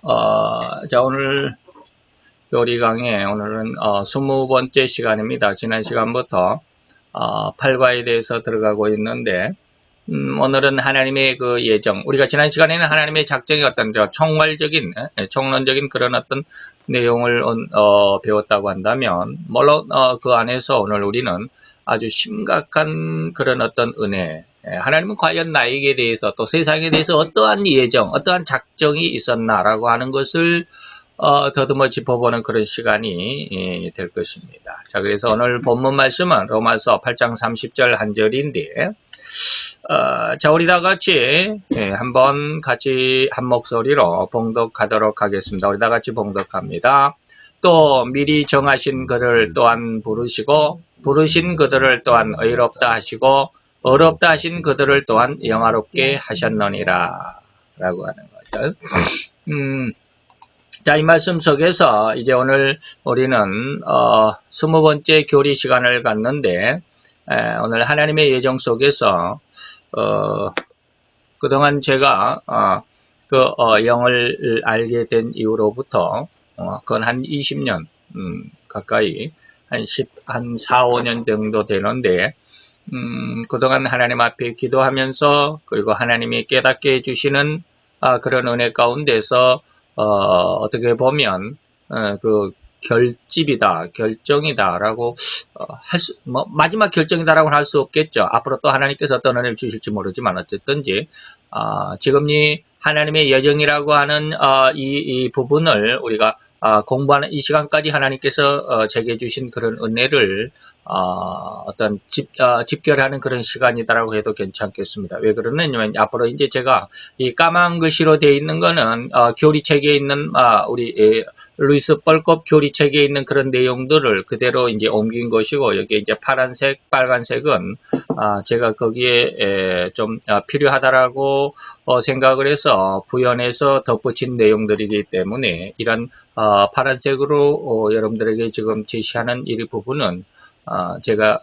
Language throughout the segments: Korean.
자, 오늘 요리 강의, 오늘은 20번째 시간입니다. 지난 시간부터 8과에 대해서 들어가고 있는데, 오늘은 하나님의 그 예정, 우리가 지난 시간에는 하나님의 작정의 어떤 총괄적인, 총론적인 그런 어떤 내용을 배웠다고 한다면, 물론 그 안에서 오늘 우리는 아주 심각한 그런 어떤 은혜, 하나님은 과연 나에게 대해서 또 세상에 대해서 어떠한 예정, 어떠한 작정이 있었나라고 하는 것을 더듬어 짚어보는 그런 시간이 될 것입니다. 자, 그래서 오늘 본문 말씀은 로마서 8장 30절 한 절인데, 자, 우리 다 같이 한번 같이 한 목소리로 봉독하도록 하겠습니다. 우리 다 같이 봉독합니다. 또 미리 정하신 그를 또한 부르시고 부르신 그들을 또한 의롭다 하시고 어렵다 하신 그들을 또한 영화롭게 하셨느니라 라고 하는 거죠. 자, 이 말씀 속에서 이제 오늘 우리는 20번째 교리 시간을 갖는데, 오늘 하나님의 예정 속에서 그동안 제가 영을 알게 된 이후로부터 그건 한 20년 가까이 한 4, 5년 정도 되는데, 그동안 하나님 앞에 기도하면서 그리고 하나님이 깨닫게 해주시는 그런 은혜 가운데서 어떻게 보면 그 결집이다, 결정이다라고 마지막 결정이다라고는 할 수 없겠죠. 앞으로 또 하나님께서 어떤 은혜를 주실지 모르지만 어쨌든지 지금 이 하나님의 예정이라고 하는 이 부분을 우리가 공부하는 이 시간까지 하나님께서 제게 주신 그런 은혜를 어떤 집결하는 그런 시간이다라고 해도 괜찮겠습니다. 왜 그러냐면 앞으로 이제 제가 이 까만 글씨로 되어 있는 거는 교리책에 있는 우리 루이스 뻘컵 교리책에 있는 그런 내용들을 그대로 이제 옮긴 것이고, 여기 이제 파란색, 빨간색은 제가 거기에 좀 필요하다라고 생각을 해서 부연해서 덧붙인 내용들이기 때문에 이런 파란색으로 여러분들에게 지금 제시하는 이 부분은 제가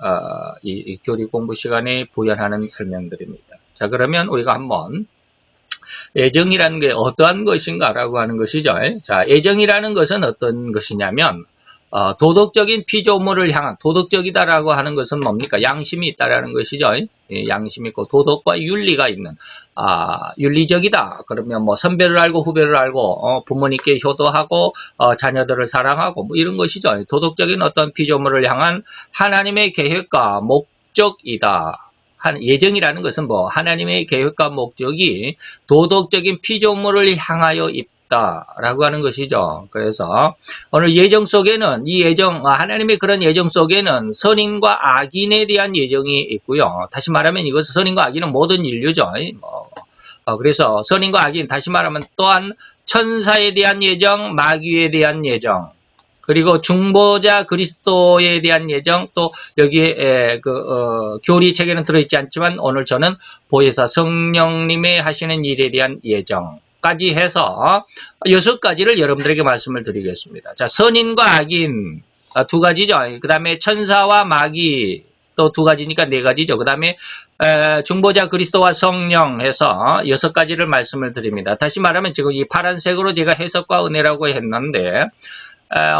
이 교리 공부 시간에 부연하는 설명들입니다. 자, 그러면 우리가 한번 예정이라는 게 어떠한 것인가라고 하는 것이죠. 자, 예정이라는 것은 어떤 것이냐면 도덕적인 피조물을 향한, 도덕적이다라고 하는 것은 뭡니까? 양심이 있다라는 것이죠. 양심이 있고 도덕과 윤리가 있는, 윤리적이다. 그러면 뭐 선배를 알고 후배를 알고 부모님께 효도하고 자녀들을 사랑하고 뭐 이런 것이죠. 도덕적인 어떤 피조물을 향한 하나님의 계획과 목적이다. 예정이라는 것은 뭐 하나님의 계획과 목적이 도덕적인 피조물을 향하여 있다라고 하는 것이죠. 그래서 오늘 예정 속에는 이 예정, 하나님의 그런 예정 속에는 선인과 악인에 대한 예정이 있고요. 다시 말하면 이것은 선인과 악인은 모든 인류죠. 그래서 선인과 악인, 다시 말하면 또한 천사에 대한 예정, 마귀에 대한 예정, 그리고 중보자 그리스도에 대한 예정, 또 여기에 교리책에는 들어있지 않지만 오늘 저는 보혜사 성령님의 하시는 일에 대한 예정까지 해서 6가지를 여러분들에게 말씀을 드리겠습니다. 자, 선인과 악인 두 가지죠. 그 다음에 천사와 마귀 또 두 가지니까 네 가지죠. 그 다음에 중보자 그리스도와 성령 해서 6가지를 말씀을 드립니다. 다시 말하면 지금 이 파란색으로 제가 해석과 은혜라고 했는데,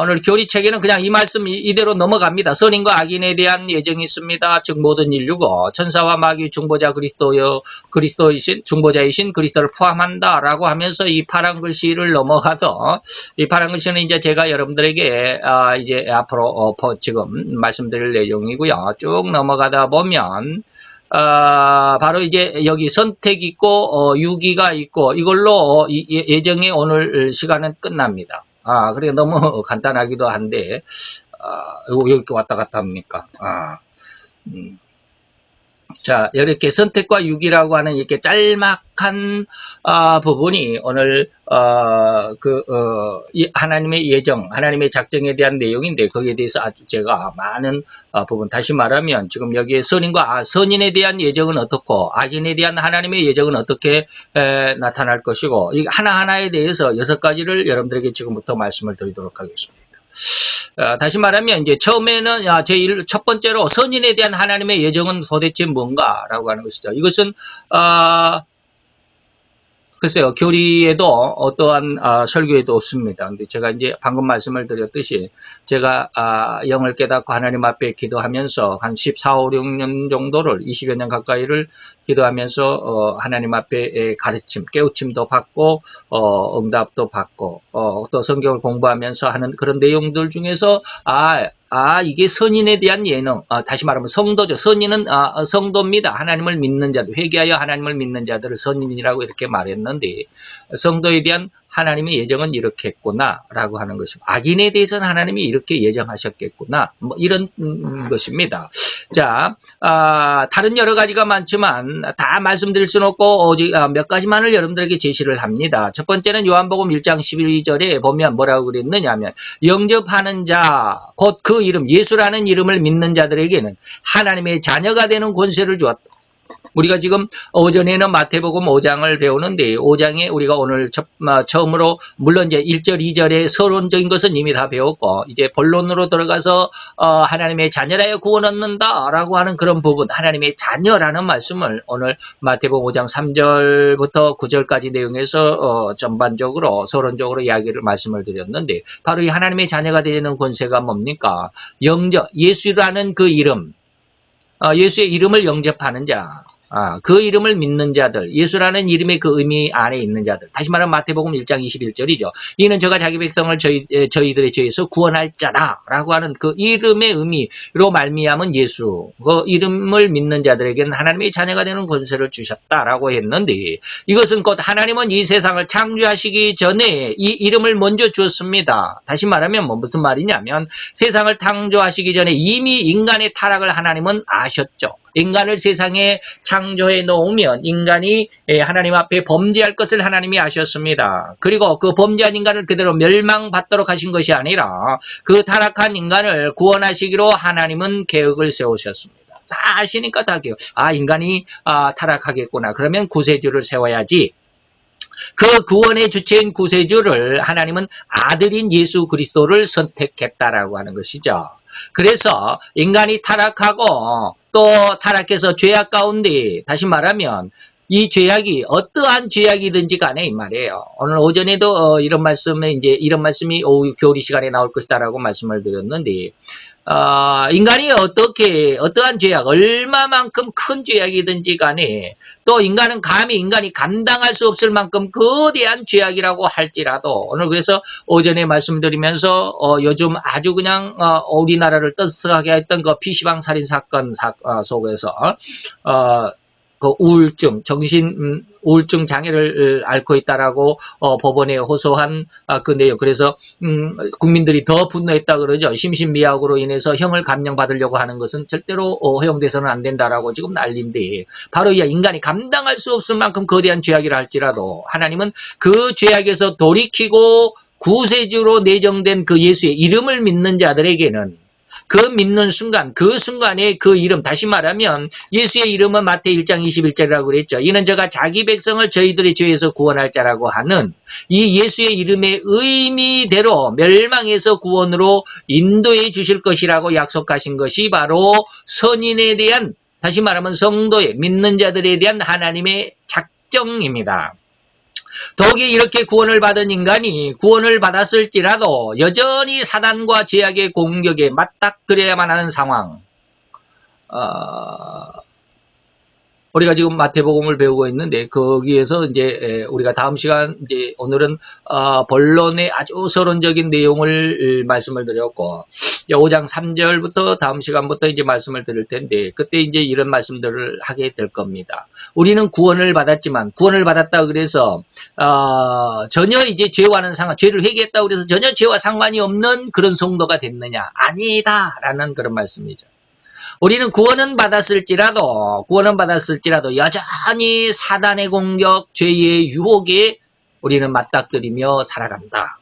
오늘 교리책에는 그냥 이 말씀 이대로 넘어갑니다. 선인과 악인에 대한 예정이 있습니다. 즉 모든 인류고 천사와 마귀 중보자 그리스도이신 중보자이신 그리스도를 포함한다라고 하면서 이 파란 글씨를 넘어가서, 이 파란 글씨는 이제 제가 여러분들에게 이제 앞으로 지금 말씀드릴 내용이고요. 쭉 넘어가다 보면 바로 이제 여기 선택 있고 유기가 있고 이걸로 예정의 오늘 시간은 끝납니다. 그러니까 너무 간단하기도 한데, 여기 왔다 갔다 합니까? 자, 이렇게 선택과 유기라고 하는 이렇게 짤막한 부분이 오늘 이 하나님의 예정, 하나님의 작정에 대한 내용인데, 거기에 대해서 아주 제가 많은 부분, 다시 말하면 지금 여기에 선인에 대한 예정은 어떻고 악인에 대한 하나님의 예정은 어떻게 나타날 것이고, 이 하나하나에 대해서 6가지를 여러분들에게 지금부터 말씀을 드리도록 하겠습니다. 다시 말하면 이제 처음에는 첫 번째로 선인에 대한 하나님의 예정은 도대체 뭔가라고 하는 것이죠. 이것은 글쎄요, 교리에도 어떠한 설교에도 없습니다. 근데 제가 이제 방금 말씀을 드렸듯이 제가 영을 깨닫고 하나님 앞에 기도하면서 한 14, 5, 6년 정도를 20여 년 가까이를 기도하면서 하나님 앞에 가르침, 깨우침도 받고 응답도 받고 또 성경을 공부하면서 하는 그런 내용들 중에서 이게 선인에 대한 예능, 다시 말하면 성도죠. 선인은 성도입니다. 하나님을 믿는 자들, 회개하여 하나님을 믿는 자들을 선인이라고 이렇게 말했는데 성도에 대한 하나님의 예정은 이렇게 했구나라고 하는 것입니다. 악인에 대해서는 하나님이 이렇게 예정하셨겠구나, 뭐 이런 것입니다. 자, 다른 여러 가지가 많지만 다 말씀드릴 수는 없고 오직 몇 가지만을 여러분들에게 제시를 합니다. 첫 번째는 요한복음 1장 12절에 보면 뭐라고 그랬느냐 하면 영접하는 자, 곧 그 이름, 예수라는 이름을 믿는 자들에게는 하나님의 자녀가 되는 권세를 주었다. 우리가 지금 오전에는 마태복음 5장을 배우는데 5장에 우리가 오늘 처음으로 물론 이제 1절, 2절의 서론적인 것은 이미 다 배웠고 이제 본론으로 들어가서 하나님의 자녀라여 구원 얻는다라고 하는 그런 부분, 하나님의 자녀라는 말씀을 오늘 마태복음 5장 3절부터 9절까지 내용에서 전반적으로 서론적으로 말씀을 드렸는데 바로 이 하나님의 자녀가 되는 권세가 뭡니까? 영접, 예수라는 그 이름, 예수의 이름을 영접하는 자, 그 이름을 믿는 자들, 예수라는 이름의 그 의미 안에 있는 자들. 다시 말하면 마태복음 1장 21절이죠. 이는 저가 자기 백성을 저희들의 죄에서 구원할 자다라고 하는 그 이름의 의미로 말미암은 예수, 그 이름을 믿는 자들에게는 하나님의 자녀가 되는 권세를 주셨다라고 했는데 이것은 곧 하나님은 이 세상을 창조하시기 전에 이 이름을 먼저 주었습니다. 다시 말하면 무슨 말이냐면 세상을 창조하시기 전에 이미 인간의 타락을 하나님은 아셨죠. 인간을 세상에 창조해 놓으면 인간이 하나님 앞에 범죄할 것을 하나님이 아셨습니다. 그리고 그 범죄한 인간을 그대로 멸망받도록 하신 것이 아니라 그 타락한 인간을 구원하시기로 하나님은 계획을 세우셨습니다. 다 아시니까 다 계획. 인간이 타락하겠구나. 그러면 구세주를 세워야지. 그 구원의 주체인 구세주를 하나님은 아들인 예수 그리스도를 선택했다라고 하는 것이죠. 그래서 인간이 타락하고 또 타락해서 죄악 가운데, 다시 말하면 이 죄악이 어떠한 죄악이든지 간에 이 말이에요. 오늘 오전에도 이런 말씀이 오후 교리 시간에 나올 것이다라고 말씀을 드렸는데 인간이 어떠한 죄악, 얼마만큼 큰 죄악이든지 간에 또 인간은 감히 인간이 감당할 수 없을 만큼 거대한 죄악이라고 할지라도 오늘 그래서 오전에 말씀드리면서 요즘 아주 그냥 우리나라를 떠들썩하게 했던 그 PC방 살인 사건 속에서 그 우울증, 우울증 장애를 앓고 있다라고 법원에 호소한 그 내용. 그래서 국민들이 더 분노했다 그러죠. 심신미약으로 인해서 형을 감형받으려고 하는 것은 절대로 허용돼서는 안 된다라고 지금 난리인데 바로 이 인간이 감당할 수 없을 만큼 거대한 죄악이라 할지라도 하나님은 그 죄악에서 돌이키고 구세주로 내정된 그 예수의 이름을 믿는 자들에게는 그 믿는 순간, 그 순간에 그 이름, 다시 말하면 예수의 이름은 마태 1장 21절이라고 그랬죠. 이는 저가 자기 백성을 저희들의 죄에서 구원할 자라고 하는 이 예수의 이름의 의미대로 멸망에서 구원으로 인도해 주실 것이라고 약속하신 것이 바로 선인에 대한, 다시 말하면 성도의 믿는 자들에 대한 하나님의 작정입니다. 더욱이 이렇게 구원을 받은 인간이 구원을 받았을지라도 여전히 사단과 죄악의 공격에 맞닥뜨려야만 하는 상황. 우리가 지금 마태복음을 배우고 있는데 거기에서 이제 우리가 다음 시간 이제 오늘은 본론의 아주 서론적인 내용을 말씀을 드렸고 5장 3절부터 다음 시간부터 이제 말씀을 드릴 텐데 그때 이제 이런 말씀들을 하게 될 겁니다. 우리는 구원을 받았지만 구원을 받았다 그래서 전혀 이제 죄와는 죄를 회개했다 그래서 전혀 죄와 상관이 없는 그런 성도가 됐느냐? 아니다라는 그런 말씀이죠. 우리는 구원은 받았을지라도 여전히 사단의 공격, 죄의 유혹에 우리는 맞닥뜨리며 살아간다.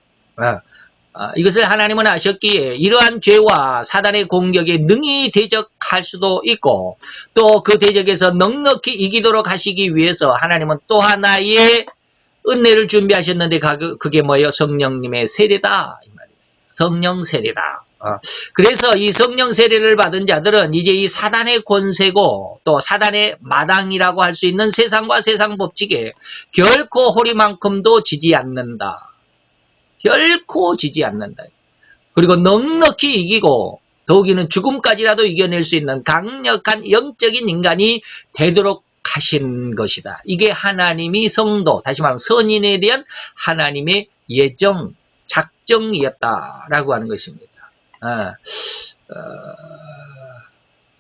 이것을 하나님은 아셨기에 이러한 죄와 사단의 공격에 능히 대적할 수도 있고 또 그 대적에서 넉넉히 이기도록 하시기 위해서 하나님은 또 하나의 은혜를 준비하셨는데 그게 뭐예요? 성령님의 세례다. 이 말이에요. 성령 세례다. 그래서 이 성령 세례를 받은 자들은 이제 이 사단의 권세고 또 사단의 마당이라고 할 수 있는 세상과 세상 법칙에 결코 호리만큼도 지지 않는다. 결코 지지 않는다. 그리고 넉넉히 이기고 더욱이는 죽음까지라도 이겨낼 수 있는 강력한 영적인 인간이 되도록 하신 것이다. 이게 하나님이 성도, 다시 말하면 선인에 대한 하나님의 예정, 작정이었다라고 하는 것입니다.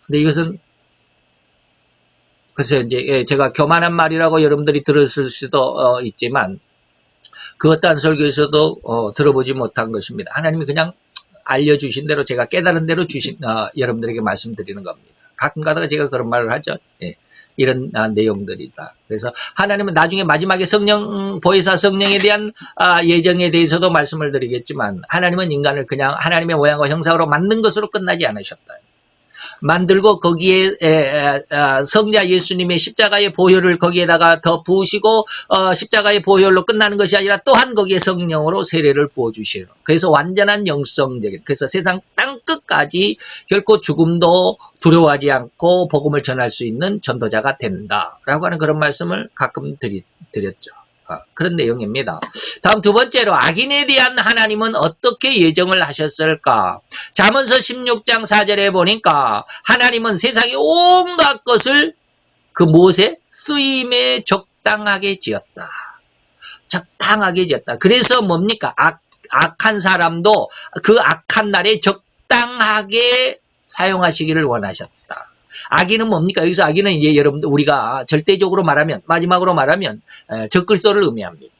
근데 이것은 글쎄 이제 제가 교만한 말이라고 여러분들이 들었을 수도 있지만 그 어떠한 설교에서도 들어보지 못한 것입니다. 하나님이 그냥 알려주신 대로 제가 깨달은 대로 주신 여러분들에게 말씀드리는 겁니다. 가끔 가다가 제가 그런 말을 하죠. 이런 내용들이다. 그래서 하나님은 나중에 마지막에 성령 보혜사 성령에 대한 예정에 대해서도 말씀을 드리겠지만 하나님은 인간을 그냥 하나님의 모양과 형상으로 만든 것으로 끝나지 않으셨다. 만들고 거기에 성자 예수님의 십자가의 보혈을 거기에다가 더 부으시고 십자가의 보혈로 끝나는 것이 아니라 또한 거기에 성령으로 세례를 부어주시는, 그래서 완전한 영성적인, 그래서 세상 땅끝까지 결코 죽음도 두려워하지 않고 복음을 전할 수 있는 전도자가 된다라고 하는 그런 말씀을 가끔 드렸죠. 그런 내용입니다. 다음 두 번째로 악인에 대한 하나님은 어떻게 예정을 하셨을까? 잠언서 16장 4절에 보니까 하나님은 세상의 온갖 것을 그 무엇에? 쓰임에 적당하게 지었다. 적당하게 지었다. 그래서 뭡니까? 악한 사람도 그 악한 날에 적당하게 사용하시기를 원하셨다. 악인은 뭡니까? 여기서 악인은 이제 여러분들 우리가 절대적으로 말하면, 마지막으로 말하면 적그리스도를 의미합니다.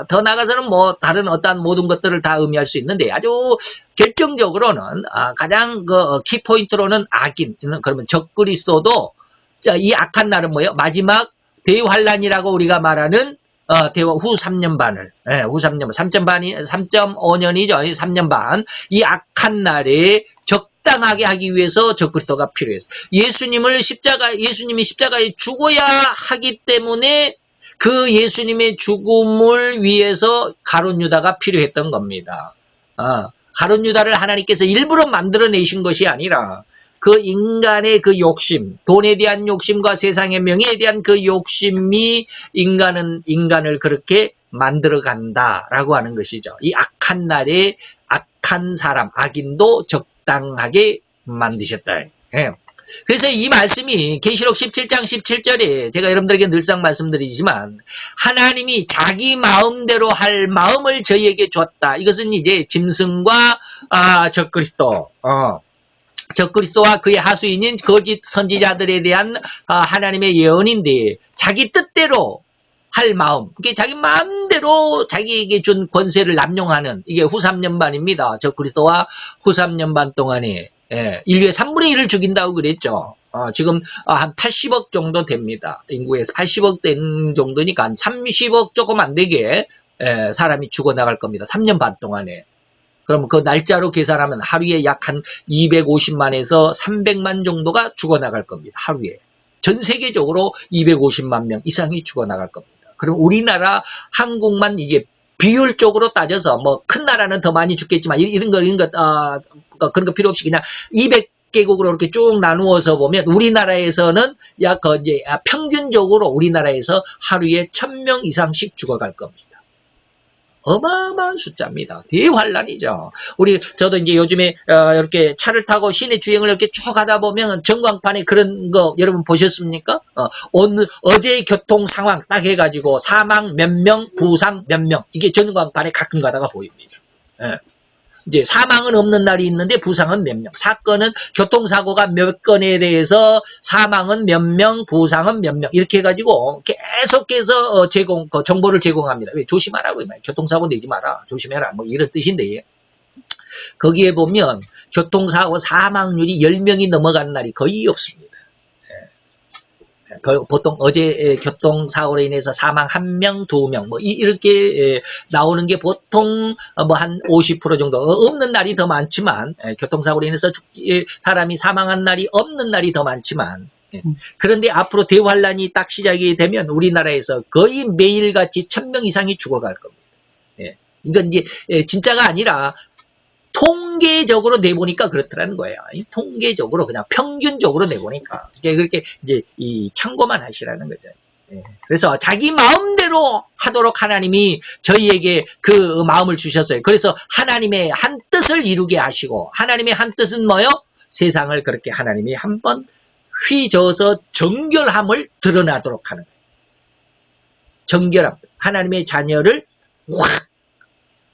더 나아가서는 뭐 다른 어떠한 모든 것들을 다 의미할 수 있는데 아주 결정적으로는 가장 그 키포인트로는 악인, 그러면 적그리스도도 이 악한 날은 뭐예요? 마지막 대환란이라고 우리가 말하는 후 3년 반을, 후 3년, 3.5년이죠. 3년 반. 이 악한 날에 적당하게 하기 위해서 적그리스도가 필요해서 예수님이 십자가에 죽어야 하기 때문에 그 예수님의 죽음을 위해서 가룟 유다가 필요했던 겁니다. 가룟 유다를 하나님께서 일부러 만들어내신 것이 아니라 그 인간의 그 욕심, 돈에 대한 욕심과 세상의 명예에 대한 그 욕심이 인간을 그렇게 만들어 간다라고 하는 것이죠. 이 악한 날에 악한 사람, 악인도 적당하게 만드셨다. 그래서 이 말씀이 계시록 17장 17절에 제가 여러분들에게 늘상 말씀드리지만 하나님이 자기 마음대로 할 마음을 저희에게 줬다. 이것은 이제 짐승과 적그리스도, 적그리스도와 그의 하수인인 거짓 선지자들에 대한 하나님의 예언인데 자기 뜻대로 할 마음, 그게 자기 마음대로 자기에게 준 권세를 남용하는, 이게 후 3년 반입니다. 적그리스도와 후 3년 반 동안에 인류의 3분의 1을 죽인다고 그랬죠. 지금 한 80억 정도 됩니다. 인구에서 80억 된 정도니까 한 30억 조금 안 되게 사람이 죽어나갈 겁니다. 3년 반 동안에. 그럼 그 날짜로 계산하면 하루에 약 한 250만에서 300만 정도가 죽어나갈 겁니다. 하루에. 전 세계적으로 250만 명 이상이 죽어나갈 겁니다. 그럼 우리나라, 한국만 이게 비율적으로 따져서 뭐 큰 나라는 더 많이 죽겠지만 이런 거 그런 거 필요 없이 그냥 200개국으로 이렇게 쭉 나누어서 보면 우리나라에서는 약 이제 평균적으로 우리나라에서 하루에 1000명 이상씩 죽어갈 겁니다. 어마어마한 숫자입니다. 대환란이죠. 저도 이제 요즘에 이렇게 차를 타고 시내 주행을 이렇게 쭉 가다 보면 전광판에 그런 거 여러분 보셨습니까? 어제 교통 상황 딱 해가지고 사망 몇 명, 부상 몇 명, 이게 전광판에 가끔 가다가 보입니다. 이제 사망은 없는 날이 있는데 부상은 몇 명, 사건은 교통사고가 몇 건에 대해서 사망은 몇 명, 부상은 몇 명, 이렇게 해가지고 계속해서 정보를 제공합니다. 왜? 조심하라고, 교통사고 내지 마라, 조심해라, 뭐 이런 뜻인데, 거기에 보면 교통사고 사망률이 10명이 넘어가는 날이 거의 없습니다. 보통 어제 교통사고로 인해서 사망 1명, 2명, 뭐, 이렇게 나오는 게 보통 뭐 한 50% 정도, 없는 날이 더 많지만, 교통사고로 인해서 사람이 사망한 날이 없는 날이 더 많지만, 그런데 앞으로 대환란이 딱 시작이 되면 우리나라에서 거의 매일같이 1000명 이상이 죽어갈 겁니다. 이건 이제 진짜가 아니라 통계적으로 내보니까 그렇더라는 거예요. 통계적으로 그냥 평균적으로 내보니까 그렇게 이제 이 참고만 하시라는 거죠. 예. 그래서 자기 마음대로 하도록 하나님이 저희에게 그 마음을 주셨어요. 그래서 하나님의 한 뜻을 이루게 하시고 하나님의 한 뜻은 뭐요? 세상을 그렇게 하나님이 한번 휘저어서 정결함을 드러나도록 하는 거예요. 정결함. 하나님의 자녀를 확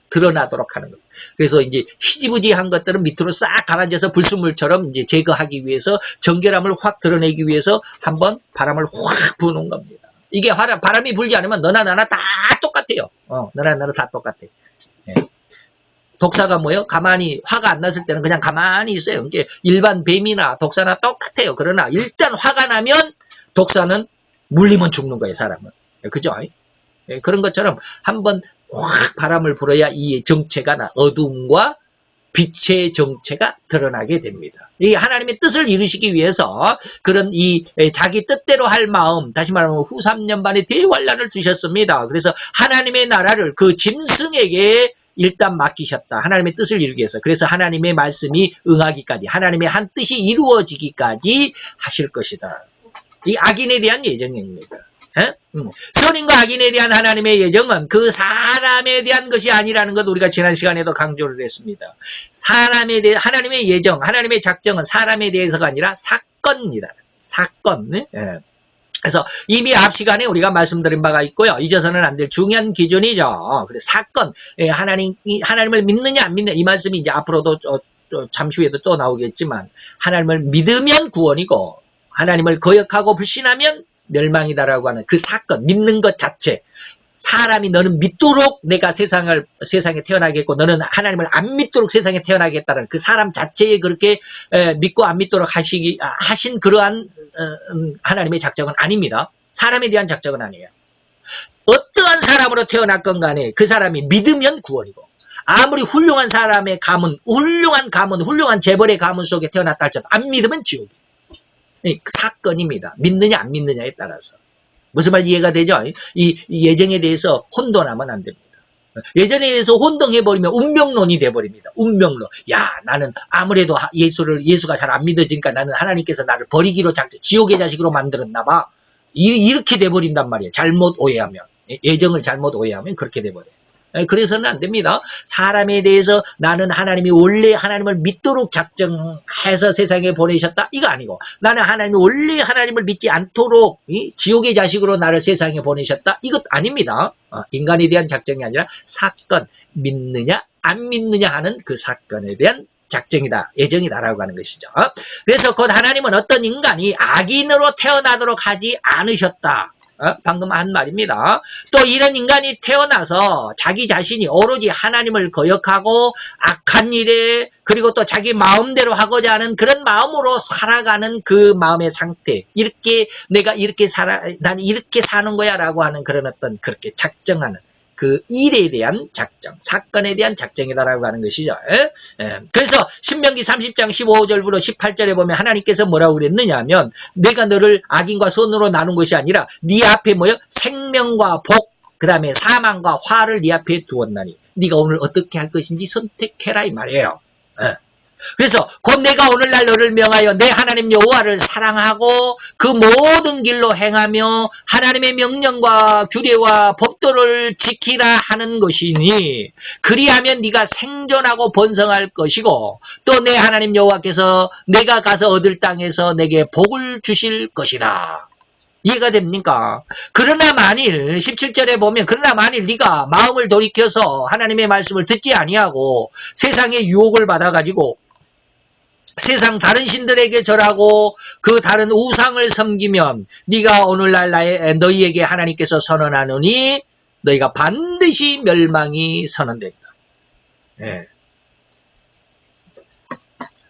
드러나도록 하는 거예요. 그래서 이제 희지부지한 것들은 밑으로 싹 가라앉아서 불순물처럼 이제 제거하기 위해서 정결함을 확 드러내기 위해서 한번 바람을 확 부는 겁니다. 이게 바람이 불지 않으면 너나 나나 다 똑같아요. 너나 나나 다 똑같아. 예. 독사가 뭐예요? 가만히 화가 안 났을 때는 그냥 가만히 있어요. 이게 일반 뱀이나 독사나 똑같아요. 그러나 일단 화가 나면 독사는 물리면 죽는 거예요, 사람은. 그죠? 예, 그런 것처럼 한번 확 바람을 불어야 이 정체가 어둠과 빛의 정체가 드러나게 됩니다. 이 하나님의 뜻을 이루시기 위해서 그런 이 자기 뜻대로 할 마음, 다시 말하면 후 3년 반의 대환란을 주셨습니다. 그래서 하나님의 나라를 그 짐승에게 일단 맡기셨다. 하나님의 뜻을 이루기 위해서. 그래서 하나님의 말씀이 응하기까지, 하나님의 한 뜻이 이루어지기까지 하실 것이다. 이 악인에 대한 예정입니다. 선인과 악인에 대한 하나님의 예정은 그 사람에 대한 것이 아니라는 것 우리가 지난 시간에도 강조를 했습니다. 사람에 대해 하나님의 예정, 하나님의 작정은 사람에 대해서가 아니라 사건이다. 사건. 그래서 이미 앞 시간에 우리가 말씀드린 바가 있고요. 잊어서는 안 될 중요한 기준이죠. 그래서 사건, 하나님을 믿느냐 안 믿느냐 이 말씀이 이제 앞으로도 잠시 후에도 또 나오겠지만 하나님을 믿으면 구원이고 하나님을 거역하고 불신하면 멸망이다라고 하는 그 사건, 믿는 것 자체. 사람이 너는 믿도록 내가 세상에 태어나겠고 너는 하나님을 안 믿도록 세상에 태어나겠다는 그 사람 자체에 그렇게 믿고 안 믿도록 하신 그러한 하나님의 작정은 아닙니다. 사람에 대한 작정은 아니에요. 어떠한 사람으로 태어났건 간에 그 사람이 믿으면 구원이고 아무리 훌륭한 사람의 가문, 훌륭한 재벌의 가문 속에 태어났다 할지라도 안 믿으면 지옥이에요. 사건입니다. 믿느냐 안 믿느냐에 따라서. 무슨 말 이해가 되죠? 이 예정에 대해서 혼돈하면 안 됩니다. 예정에 대해서 혼동해버리면 운명론이 돼버립니다. 운명론. 야, 나는 아무래도 예수가 잘 안 믿어지니까 나는 하나님께서 나를 버리기로 지옥의 자식으로 만들었나 봐. 이렇게 돼버린단 말이에요. 잘못 오해하면. 예정을 잘못 오해하면 그렇게 돼버려요. 그래서는 안 됩니다. 사람에 대해서 나는 하나님이 원래 하나님을 믿도록 작정해서 세상에 보내셨다? 이거 아니고 나는 하나님이 원래 하나님을 믿지 않도록 지옥의 자식으로 나를 세상에 보내셨다? 이것 아닙니다. 인간에 대한 작정이 아니라 사건, 믿느냐 안 믿느냐 하는 그 사건에 대한 작정이다, 예정이다라고 하는 것이죠. 그래서 곧 하나님은 어떤 인간이 악인으로 태어나도록 하지 않으셨다. 방금 한 말입니다. 또 이런 인간이 태어나서 자기 자신이 오로지 하나님을 거역하고 악한 일에 그리고 또 자기 마음대로 하고자 하는 그런 마음으로 살아가는 그 마음의 상태. 나는 이렇게 사는 거야 라고 하는 그런 어떤 그렇게 작정하는 그 일에 대한 작정, 사건에 대한 작정이다라고 하는 것이죠. 그래서 신명기 30장 15절부터 18절에 보면 하나님께서 뭐라고 그랬느냐 하면 내가 너를 악인과 선으로 나눈 것이 아니라 네 앞에 생명과 복, 그 다음에 사망과 화를 네 앞에 두었나니 네가 오늘 어떻게 할 것인지 선택해라 이 말이에요. 그래서 곧 내가 오늘날 너를 명하여 내 하나님 여호와를 사랑하고 그 모든 길로 행하며 하나님의 명령과 규례와 법도를 지키라 하는 것이니 그리하면 네가 생존하고 번성할 것이고 또 내 하나님 여호와께서 내가 가서 얻을 땅에서 내게 복을 주실 것이다. 이해가 됩니까? 그러나 만일 17절에 보면 그러나 만일 네가 마음을 돌이켜서 하나님의 말씀을 듣지 아니하고 세상의 유혹을 받아가지고 세상 다른 신들에게 절하고 그 다른 우상을 섬기면 네가 오늘날 너희에게 하나님께서 선언하노니 너희가 반드시 멸망이 선언된다.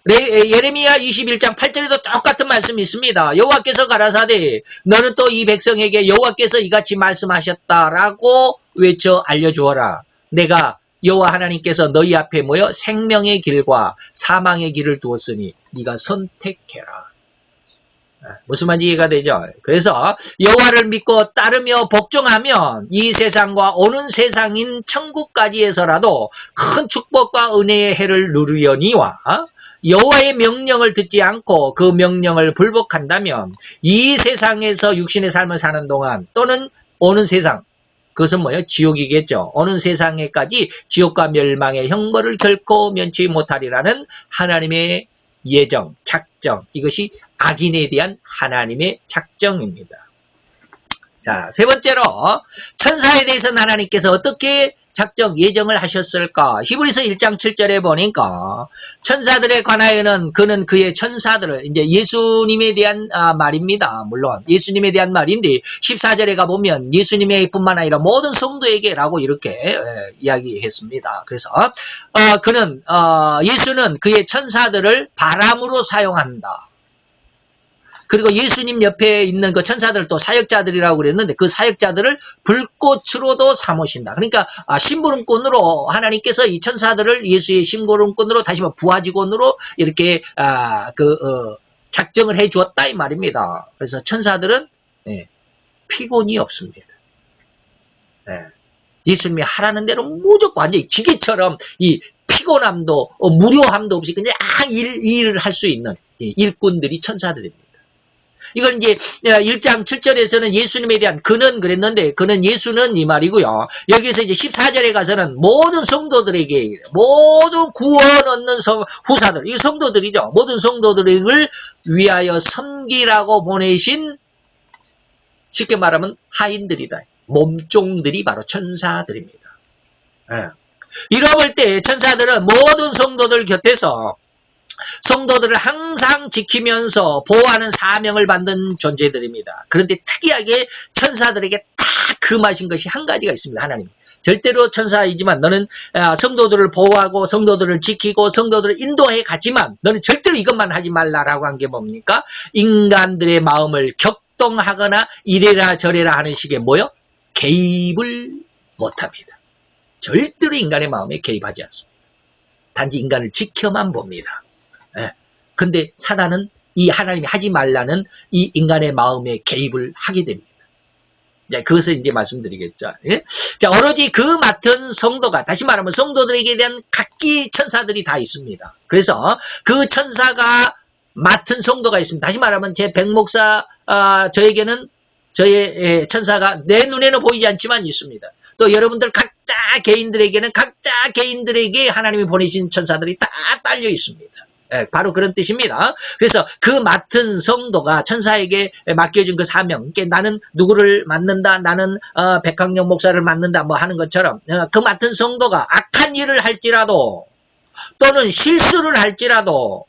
예레미야 21장 8절에도 똑같은 말씀이 있습니다. 여호와께서 가라사대 너는 또 이 백성에게 여호와께서 이같이 말씀하셨다라고 외쳐 알려주어라. 내가 여호와 하나님께서 너희 앞에 생명의 길과 사망의 길을 두었으니 네가 선택해라. 무슨 말인지 이해가 되죠? 그래서 여호와를 믿고 따르며 복종하면 이 세상과 오는 세상인 천국까지에서라도 큰 축복과 은혜의 해를 누리려니와 여호와의 명령을 듣지 않고 그 명령을 불복한다면 이 세상에서 육신의 삶을 사는 동안 또는 오는 세상, 그것은 뭐예요? 지옥이겠죠. 오는 세상에까지 지옥과 멸망의 형벌을 결코 면치 못하리라는 하나님의 예정, 작정, 이것이 악인에 대한 하나님의 작정입니다. 자, 세 번째로 천사에 대해서는 하나님께서 어떻게 작정, 예정을 하셨을까? 히브리서 1장 7절에 보니까 천사들에 관하여는 그는 그의 천사들을, 이제 예수님에 대한 말입니다. 물론 예수님에 대한 말인데 14절에 가보면 예수님의 뿐만 아니라 모든 성도에게라고 이렇게 이야기했습니다. 그래서 예수는 그의 천사들을 바람으로 사용한다. 그리고 예수님 옆에 있는 그 천사들 또 사역자들이라고 그랬는데 그 사역자들을 불꽃으로도 삼으신다. 그러니까 심부름꾼으로 하나님께서 이 천사들을 예수의 심부름꾼으로 다시 부하직원으로 이렇게 작정을 해 주었다 이 말입니다. 그래서 천사들은 피곤이 없습니다. 예수님이 하라는 대로 무조건 완전히 기계처럼 이 피곤함도 무료함도 없이 그냥 일을 할 수 있는 일꾼들이 천사들입니다. 이건 이제 1장 7절에서는 예수님에 대한 그는 그랬는데 그는 예수는 이 말이고요. 여기서 이제 14절에 가서는 모든 성도들에게 모든 구원 얻는 후사들, 이 성도들이죠. 모든 성도들을 위하여 섬기라고 보내신 쉽게 말하면 하인들이다. 몸종들이 바로 천사들입니다. 이러볼 때 천사들은 모든 성도들 곁에서 성도들을 항상 지키면서 보호하는 사명을 받는 존재들입니다. 그런데 특이하게 천사들에게 딱 금하신 것이 한 가지가 있습니다. 하나님이. 절대로 천사이지만 너는 성도들을 보호하고 성도들을 지키고 성도들을 인도해 가지만 너는 절대로 이것만 하지 말라라고 한 게 뭡니까? 인간들의 마음을 격동하거나 이래라 저래라 하는 식의 뭐요? 개입을 못합니다. 절대로 인간의 마음에 개입하지 않습니다. 단지 인간을 지켜만 봅니다. 근데 사단은 이 하나님이 하지 말라는 이 인간의 마음에 개입을 하게 됩니다. 그것을 이제 말씀드리겠죠. 자, 오로지 그 맡은 성도가, 다시 말하면 성도들에게 대한 각기 천사들이 다 있습니다. 그래서 그 천사가 맡은 성도가 있습니다. 다시 말하면 제 백목사, 저에게는 저의 천사가 내 눈에는 보이지 않지만 있습니다. 또 여러분들 각자 개인들에게는 각자 개인들에게 하나님이 보내신 천사들이 다 딸려 있습니다. 바로 그런 뜻입니다. 그래서 그 맡은 성도가 천사에게 맡겨준 그 사명, 나는 누구를 맡는다, 나는 백학령 목사를 맡는다 뭐 하는 것처럼 그 맡은 성도가 악한 일을 할지라도 또는 실수를 할지라도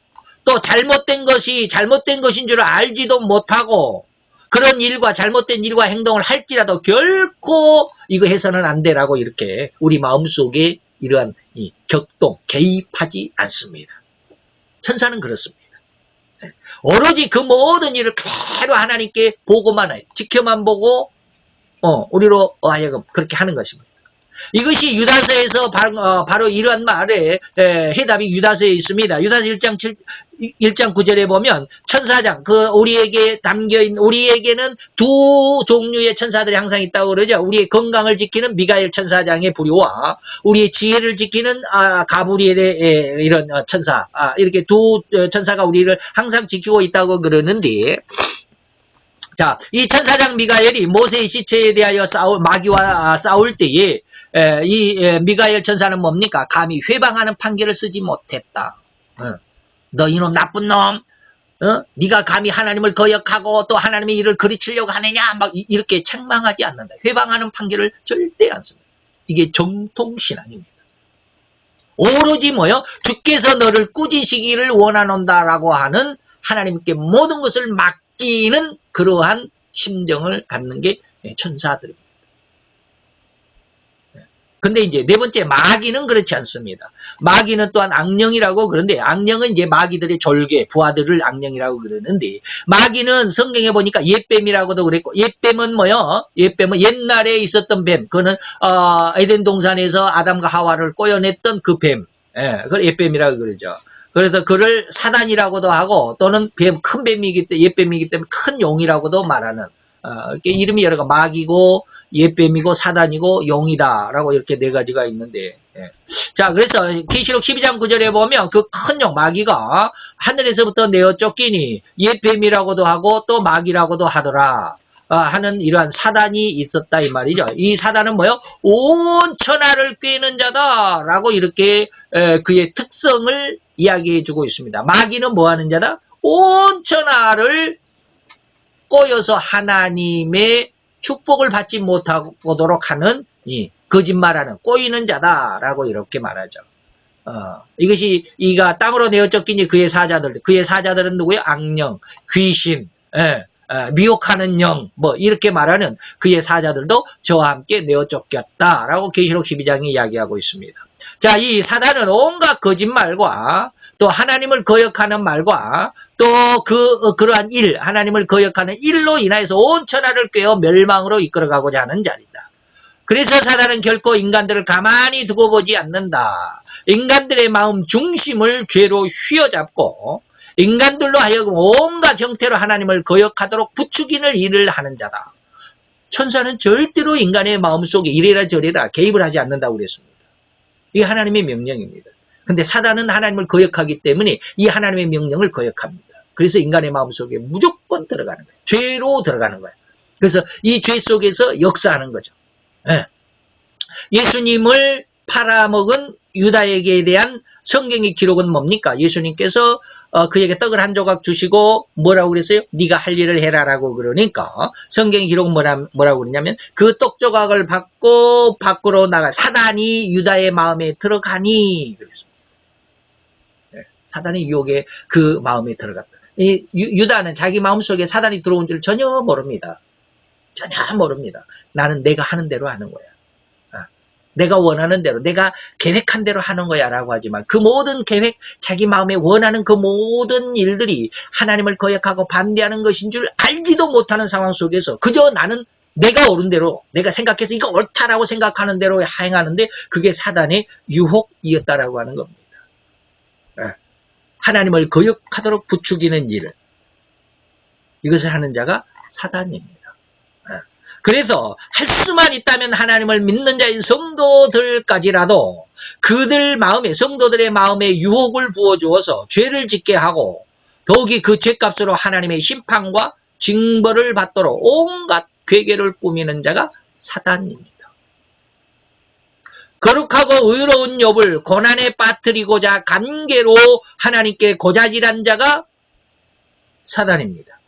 또 잘못된 것인 줄 알지도 못하고 그런 일과 잘못된 일과 행동을 할지라도 결코 이거 해서는 안 되라고 이렇게 우리 마음속에 이러한 이 격동, 개입하지 않습니다. 천사는 그렇습니다. 오로지 그 모든 일을 그대로 하나님께 보고만 해요. 지켜만 보고 우리로 하여금 그렇게 하는 것입니다. 이것이 유다서에서 바로 이러한 말의 해답이 유다서에 있습니다. 유다서 1장 9절에 보면 천사장, 우리에게 담겨있는, 우리에게는 두 종류의 천사들이 항상 있다고 그러죠. 우리의 건강을 지키는 미가엘 천사장의 부류와 우리의 지혜를 지키는 가브리엘의 이런 천사, 이렇게 두 천사가 우리를 항상 지키고 있다고 그러는데, 자, 이 천사장 미가엘이 모세의 시체에 대하여 마귀와 싸울 때에 이 미가엘 천사는 뭡니까? 감히 회방하는 판결을 쓰지 못했다. 너 이놈 나쁜 놈, 네가 감히 하나님을 거역하고 또 하나님의 일을 그르치려고 하느냐, 막 이렇게 책망하지 않는다. 회방하는 판결을 절대 안 씁니다. 이게 정통신앙입니다. 오로지 뭐요? 주께서 너를 꾸짖으시기를 원하는다라고 하는 하나님께 모든 것을 맡기는 그러한 심정을 갖는 게 천사들입니다. 근데 이제 네 번째, 마귀는 그렇지 않습니다. 마귀는 또한 악령이라고 그러는데, 악령은 이제 마귀들의 졸개, 부하들을 악령이라고 그러는데, 마귀는 성경에 보니까 옛뱀이라고도 그랬고, 옛뱀은 뭐요? 옛뱀은 옛날에 있었던 뱀. 그거는, 에덴 동산에서 아담과 하와를 꼬여냈던 그 뱀. 그걸 옛뱀이라고 그러죠. 그래서 그를 사단이라고도 하고 또는 큰 뱀이기 때문에 옛뱀이기 때문에 큰 용이라고도 말하는 이렇게 이름이 여러 가 마귀고 옛뱀이고 사단이고 용이다라고 이렇게 네 가지가 있는데 자 그래서 계시록 12장 9절에 보면 그 큰 용 마귀가 하늘에서부터 내어 쫓기니 옛뱀이라고도 하고 또 마귀라고도 하더라 하는 이러한 사단이 있었다 이 말이죠. 이 사단은 뭐요? 온 천하를 꿰는 자다라고 이렇게 그의 특성을 이야기해 주고 있습니다. 마귀는 뭐 하는 자다? 온 천하를 꼬여서 하나님의 축복을 받지 못하도록 하는 이 거짓말하는 꼬이는 자다라고 이렇게 말하죠. 이것이 이가 땅으로 내어 쫓기니 그의 사자들은 누구예요? 악령, 귀신, 미혹하는 영, 뭐 이렇게 말하는 그의 사자들도 저와 함께 내어 쫓겼다라고 계시록 12장이 이야기하고 있습니다. 자, 이 사단은 온갖 거짓말과 또 하나님을 거역하는 말과 또 그러한 일, 하나님을 거역하는 일로 인하여서 온 천하를 꿰어 멸망으로 이끌어가고자 하는 자리다. 그래서 사단은 결코 인간들을 가만히 두고 보지 않는다. 인간들의 마음 중심을 죄로 휘어잡고 인간들로 하여금 온갖 형태로 하나님을 거역하도록 부추기는 일을 하는 자다. 천사는 절대로 인간의 마음속에 이래라 저래라 개입을 하지 않는다고 그랬습니다. 이게 하나님의 명령입니다. 근데 사단은 하나님을 거역하기 때문에 이 하나님의 명령을 거역합니다. 그래서 인간의 마음속에 무조건 들어가는 거예요. 죄로 들어가는 거예요. 그래서 이 죄 속에서 역사하는 거죠. 예수님을 팔아먹은 유다에게 대한 성경의 기록은 뭡니까? 예수님께서 그에게 떡을 한 조각 주시고 뭐라고 그랬어요? 네가 할 일을 해라라고 그러니까 성경의 기록은 뭐라고 그러냐면 그 떡 조각을 받고 밖으로 나가 사단이 유다의 마음에 들어가니 그랬습니다. 사단의 유혹에 그 마음에 들어갔다. 이 유다는 자기 마음속에 사단이 들어온 줄 전혀 모릅니다. 전혀 모릅니다. 나는 내가 하는 대로 하는 거야. 내가 원하는 대로, 내가 계획한 대로 하는 거야 라고 하지만 그 모든 계획, 자기 마음에 원하는 그 모든 일들이 하나님을 거역하고 반대하는 것인 줄 알지도 못하는 상황 속에서 그저 나는 내가 옳은 대로, 내가 생각해서 이거 옳다라고 생각하는 대로 행하는데 그게 사단의 유혹이었다라고 하는 겁니다. 하나님을 거역하도록 부추기는 일, 이것을 하는 자가 사단입니다. 그래서 할 수만 있다면 하나님을 믿는 자인 성도들까지라도 그들 마음에, 성도들의 마음에 유혹을 부어주어서 죄를 짓게 하고 더욱이 그 죄값으로 하나님의 심판과 징벌을 받도록 온갖 괴계를 꾸미는 자가 사단입니다. 거룩하고 의로운 욥을 고난에 빠뜨리고자 간계로 하나님께 고자질한 자가 사단입니다.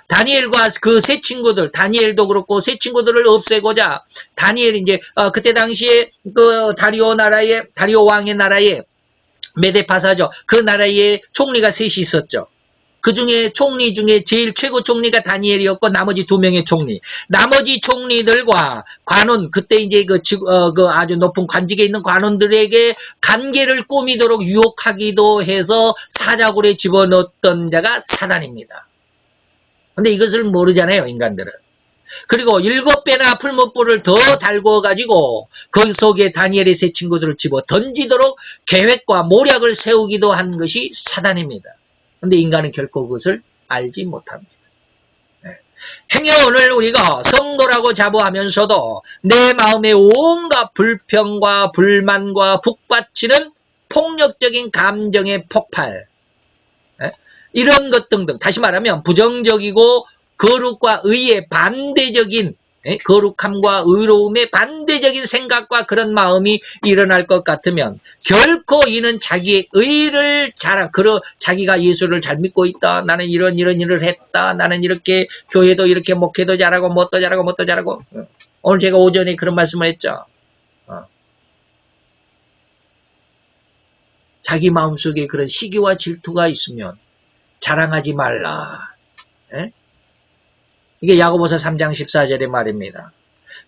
다니엘과 그 세 친구들, 다니엘도 그렇고 세 친구들을 없애고자 다니엘이 이제 그때 당시에 그 다리오 왕의 나라에 메데파사죠. 그 나라에 총리가 셋이 있었죠. 그 중에 총리 중에 제일 최고 총리가 다니엘이었고 나머지 두 명의 총리. 나머지 총리들과 관원, 그때 이제 그 아주 높은 관직에 있는 관원들에게 관계를 꾸미도록 유혹하기도 해서 사자굴에 집어넣었던 자가 사단입니다. 근데 이것을 모르잖아요, 인간들은. 그리고 7배나 풀무불을 더 달궈가지고 그 속에 다니엘의 세 친구들을 집어 던지도록 계획과 모략을 세우기도 한 것이 사단입니다. 근데 인간은 결코 그것을 알지 못합니다. 행여오늘 우리가 성도라고 자부하면서도 내 마음에 온갖 불평과 불만과 북받치는 폭력적인 감정의 폭발, 이런 것 등등, 다시 말하면 부정적이고 거룩과 의에 반대적인, 거룩함과 의로움에 반대적인 생각과 그런 마음이 일어날 것 같으면 결코 이는 자기의 의를 자기가 예수를 잘 믿고 있다, 나는 이런 일을 했다, 나는 이렇게 교회도 이렇게 목회도 잘하고 뭣도 잘하고 오늘 제가 오전에 그런 말씀을 했죠. 자기 마음속에 그런 시기와 질투가 있으면 자랑하지 말라. 이게 야고보서 3장 14절의 말입니다.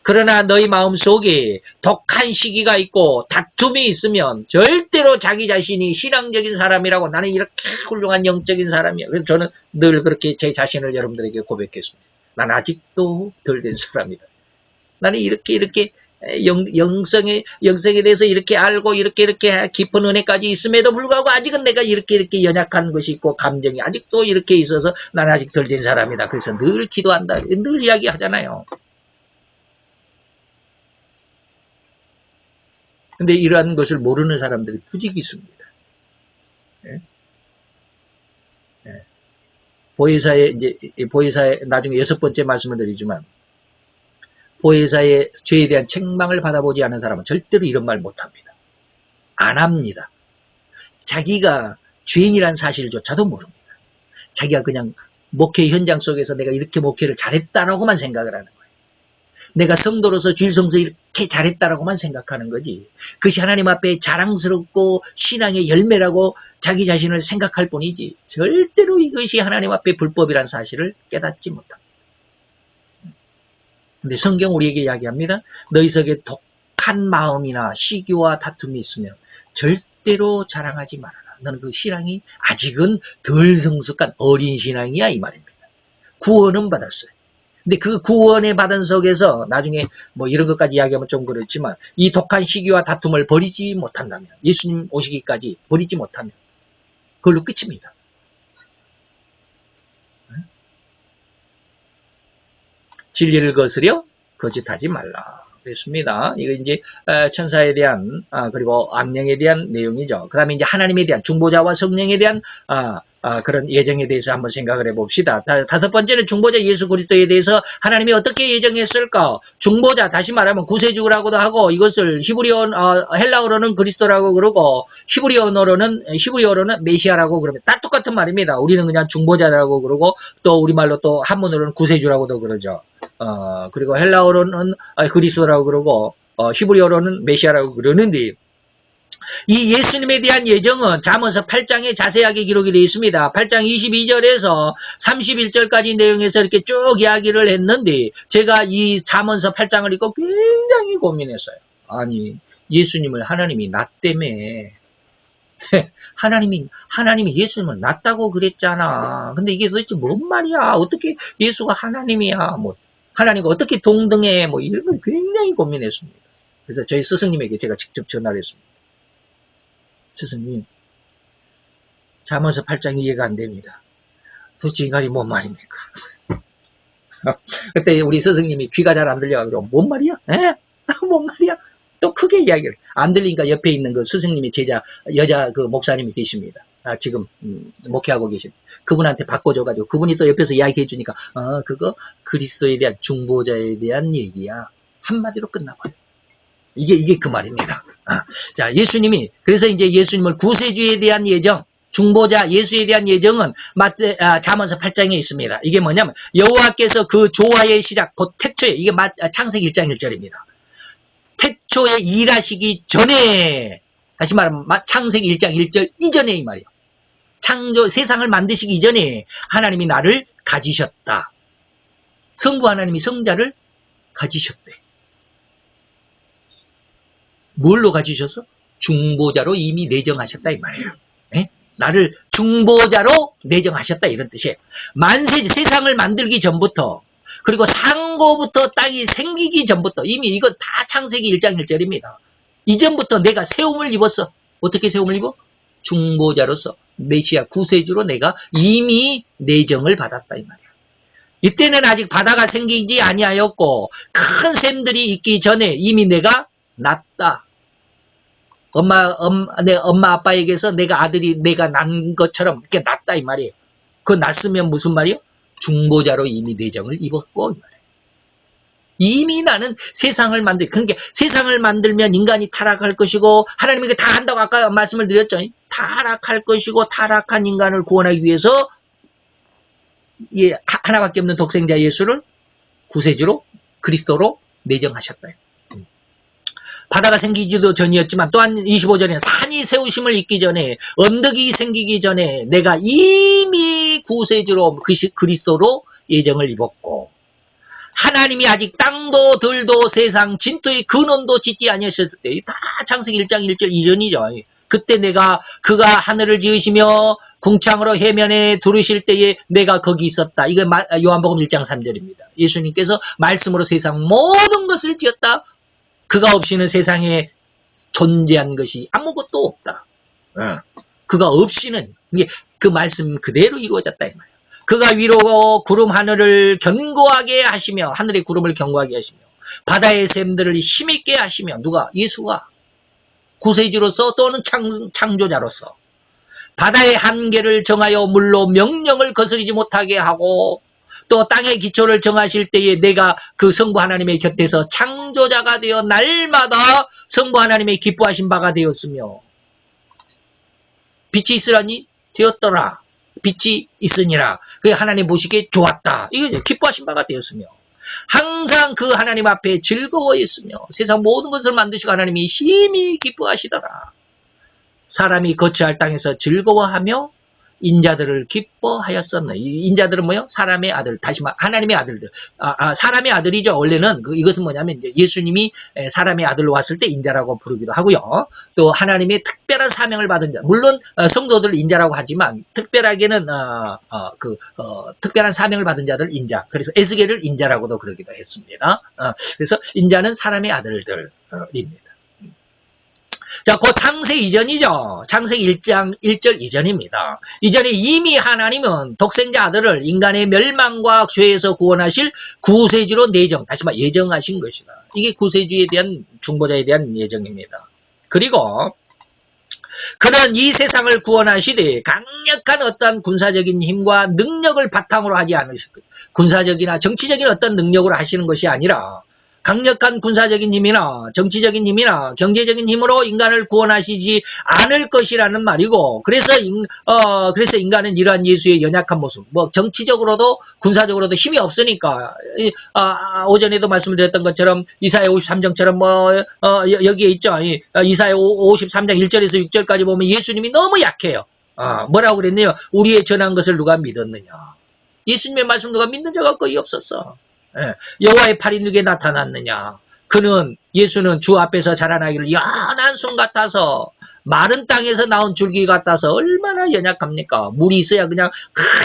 그러나 너희 마음속에 독한 시기가 있고 다툼이 있으면 절대로 자기 자신이 신앙적인 사람이라고, 나는 이렇게 훌륭한 영적인 사람이야. 그래서 저는 늘 그렇게 제 자신을 여러분들에게 고백했습니다. 나는 아직도 덜 된 사람이다. 나는 이렇게 영성에 대해서 이렇게 알고 이렇게 깊은 은혜까지 있음에도 불구하고 아직은 내가 이렇게 연약한 것이 있고 감정이 아직도 이렇게 있어서 나는 아직 덜 된 사람이다. 그래서 늘 기도한다. 늘 이야기하잖아요. 근데 이러한 것을 모르는 사람들이 부지기수입니다. 예? 예. 보혜사의 나중에 6번째 말씀을 드리지만 보혜사의 죄에 대한 책망을 받아보지 않은 사람은 절대로 이런 말 못합니다. 안 합니다. 자기가 죄인이라는 사실조차도 모릅니다. 자기가 그냥 목회 현장 속에서 내가 이렇게 목회를 잘했다라고만 생각을 하는 거예요. 내가 성도로서 주일 성수 이렇게 잘했다라고만 생각하는 거지. 그것이 하나님 앞에 자랑스럽고 신앙의 열매라고 자기 자신을 생각할 뿐이지 절대로 이것이 하나님 앞에 불법이라는 사실을 깨닫지 못합니다. 근데 성경 우리에게 이야기합니다. 너희 속에 독한 마음이나 시기와 다툼이 있으면 절대로 자랑하지 말아라. 너는 그 신앙이 아직은 덜 성숙한 어린 신앙이야 이 말입니다. 구원은 받았어요. 근데 그 구원의 받은 속에서 나중에 뭐 이런 것까지 이야기하면 좀 그렇지만 이 독한 시기와 다툼을 버리지 못한다면 예수님 오시기까지 버리지 못하면 그걸로 끝입니다. 진리를 거스려 거짓하지 말라. 그랬습니다. 이거 이제 천사에 대한 그리고 악령에 대한 내용이죠. 그 다음에 이제 하나님에 대한 중보자와 성령에 대한 그런 예정에 대해서 한번 생각을 해봅시다. 다섯 번째는 중보자 예수 그리스도에 대해서 하나님이 어떻게 예정했을까? 중보자 다시 말하면 구세주라고도 하고 이것을 헬라어로는 그리스도라고 그러고 히브리어로는 메시아라고 그러면 다 똑같은 말입니다. 우리는 그냥 중보자라고 그러고 또 우리말로 또 한문으로는 구세주라고도 그러죠. 그리고 헬라어로는 그리스도라고 그러고 히브리어로는 메시아라고 그러는데 이 예수님에 대한 예정은 잠언서 8장에 자세하게 기록이 되어 있습니다. 8장 22절에서 31절까지 내용에서 이렇게 쭉 이야기를 했는데 제가 이 잠언서 8장을 읽고 굉장히 고민했어요. 아니 예수님을 하나님이 나 때문에 하나님이 예수님을 낳았다고 그랬잖아. 근데 이게 도대체 뭔 말이야? 어떻게 예수가 하나님이야? 뭐 하나님과 어떻게 동등해? 뭐 이런 거 굉장히 고민했습니다. 그래서 저희 스승님에게 제가 직접 전화를 했습니다. 스승님, 잠언서 8장 이해가 안 됩니다. 도대체 이간이 뭔 말입니까? 그때 우리 스승님이 귀가 잘 안 들려가지고 뭔 말이야? 에? 뭔 말이야? 또 크게 이야기를 안 들리니까 옆에 있는 그 스승님이 제자 여자 그 목사님이 계십니다. 지금 목회하고 계신 그분한테 바꿔줘가지고 그분이 또 옆에서 이야기해 주니까 그거 그리스도에 대한 중보자에 대한 얘기야. 한마디로 끝나버려. 이게 그 말입니다. 자, 예수님이 그래서 이제 예수님을 구세주에 대한 예정, 중보자 예수에 대한 예정은 잠언서 8장에 있습니다. 이게 뭐냐면 여호와께서 그 조화의 시작 곧 태초에 이게 창세기 1장 1절입니다. 태초에 일하시기 전에 다시 말하면 창세기 1장 1절 이전에 이 말이에요. 창조 세상을 만드시기 이전에 하나님이 나를 가지셨다. 성부 하나님이 성자를 가지셨대. 뭘로 가지셔서? 중보자로 이미 내정하셨다 이 말이에요. 에? 나를 중보자로 내정하셨다 이런 뜻이에요. 만세지 세상을 만들기 전부터 그리고 상고부터 땅이 생기기 전부터 이미 이건 다 창세기 1장 1절입니다. 이전부터 내가 세움을 입었어. 어떻게 세움을 입어? 중보자로서 메시아 구세주로 내가 이미 내정을 받았다 이 말이야. 이때는 아직 바다가 생기지 아니하였고 큰 샘들이 있기 전에 이미 내가 낳았다. 내 엄마 아빠에게서 내가 낳은 것처럼 이렇게 낳았다 이 말이에요. 그거 낳았으면 무슨 말이에요? 중보자로 이미 내정을 입었고 이 말이에요. 이미 나는 세상을 그러니까 세상을 만들면 인간이 타락할 것이고 하나님이 다 한다고 아까 말씀을 드렸죠. 타락할 것이고 타락한 인간을 구원하기 위해서 하나밖에 없는 독생자 예수를 구세주로 그리스도로 내정하셨다. 바다가 생기지도 전이었지만 또한 25절에는 산이 세우심을 잇기 전에 언덕이 생기기 전에 내가 이미 구세주로 그리스도로 예정을 입었고 하나님이 아직 땅도 들도 세상 진토의 근원도 짓지 아니하셨을 때 다 창세기 1장 1절 이전이죠. 그때 그가 하늘을 지으시며 궁창으로 해면에 두르실 때에 내가 거기 있었다. 이거 요한복음 1장 3절입니다. 예수님께서 말씀으로 세상 모든 것을 지었다. 그가 없이는 세상에 존재한 것이 아무것도 없다. 그가 없이는 이게 그 말씀 그대로 이루어졌다 이 말이야. 그가 위로 구름 하늘을 견고하게 하시며 하늘의 구름을 견고하게 하시며 바다의 샘들을 힘있게 하시며 누가? 예수가 구세주로서 또는 창조자로서 바다의 한계를 정하여 물로 명령을 거스르지 못하게 하고 또 땅의 기초를 정하실 때에 내가 그 성부 하나님의 곁에서 창조자가 되어 날마다 성부 하나님의 기뻐하신 바가 되었으며 빛이 있으라니 되었더라. 빛이 있으니라. 그 하나님 보시기에 좋았다. 이게 기뻐하신 바가 되었으며 항상 그 하나님 앞에 즐거워했으며 세상 모든 것을 만드시고 하나님이 심히 기뻐하시더라. 사람이 거처할 땅에서 즐거워하며 인자들을 기뻐하였었네. 인자들은 뭐요? 사람의 아들, 다시 말 하나님의 아들들. 사람의 아들이죠. 원래는 이것은 뭐냐면 이제 예수님이 사람의 아들로 왔을 때 인자라고 부르기도 하고요. 또 하나님의 특별한 사명을 받은 자. 물론 성도들 인자라고 하지만 특별하게는 특별한 사명을 받은 자들 인자. 그래서 에스겔을 인자라고도 그러기도 했습니다. 그래서 인자는 사람의 아들들입니다. 자, 그 창세기 이전이죠. 창세기 1장 1절 이전입니다. 이전에 이미 하나님은 독생자 아들을 인간의 멸망과 죄에서 구원하실 구세주로 다시 말 예정하신 것이다. 이게 구세주에 대한 중보자에 대한 예정입니다. 그리고 그는 이 세상을 구원하시되 강력한 어떤 군사적인 힘과 능력을 바탕으로 하지 않으실 거예요. 군사적이나 정치적인 어떤 능력으로 하시는 것이 아니라 강력한 군사적인 힘이나 정치적인 힘이나 경제적인 힘으로 인간을 구원하시지 않을 것이라는 말이고, 그래서 인간은 이러한 예수의 연약한 모습, 정치적으로도 군사적으로도 힘이 없으니까, 오전에도 말씀을 드렸던 것처럼 이사야 53장처럼 여기에 있죠. 이사야 53장 1절에서 6절까지 보면 예수님이 너무 약해요. 뭐라고 그랬네요? 우리의 전한 것을 누가 믿었느냐? 예수님의 말씀 누가 믿는 자가 거의 없었어. 여호와의 팔이 누구에 나타났느냐? 예수는 주 앞에서 자라나기를 연한 순 같아서 마른 땅에서 나온 줄기 같아서 얼마나 연약합니까? 물이 있어야 그냥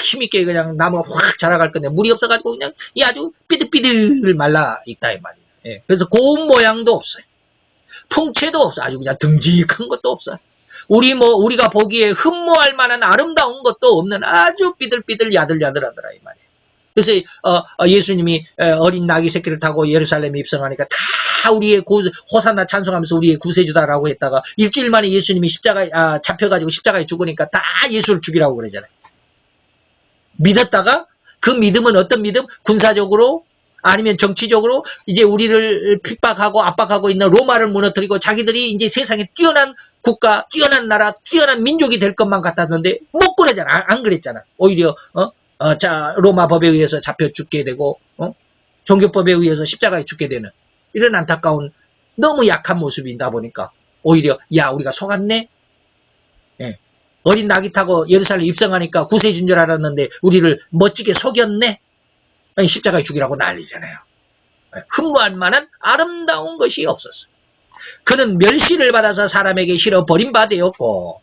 힘있게 그냥 나무가 확 자라갈 건데 물이 없어가지고 그냥 아주 삐득삐득 말라 있다 이 말이에요. 그래서 고운 모양도 없어요. 풍채도 없어. 아주 그냥 듬직한 것도 없어. 우리가 보기에 흠모할 만한 아름다운 것도 없는 아주 삐들삐들 야들야들하더라 이 말이에요. 그래서 예수님이 어린 나귀 새끼를 타고 예루살렘에 입성하니까 다 우리의 호산나 찬송하면서 우리의 구세주다라고 했다가 일주일 만에 예수님이 잡혀가지고 십자가에 죽으니까 다 예수를 죽이라고 그러잖아요. 믿었다가 그 믿음은 어떤 믿음? 군사적으로 아니면 정치적으로 이제 우리를 핍박하고 압박하고 있는 로마를 무너뜨리고 자기들이 이제 세상에 뛰어난 국가, 뛰어난 나라, 뛰어난 민족이 될 것만 같았는데 못 그러잖아. 안 그랬잖아. 오히려 로마 법에 의해서 잡혀 죽게 되고 종교법에 의해서 십자가에 죽게 되는 이런 안타까운 너무 약한 모습이다 보니까 오히려 우리가 속았네. 어린 나귀 타고 예루살렘 입성하니까 구세주인 줄 알았는데 우리를 멋지게 속였네. 십자가에 죽이라고 난리잖아요. 흠모할 만한 아름다운 것이 없었어. 그는 멸시를 받아서 사람에게 실어 버림바 되었고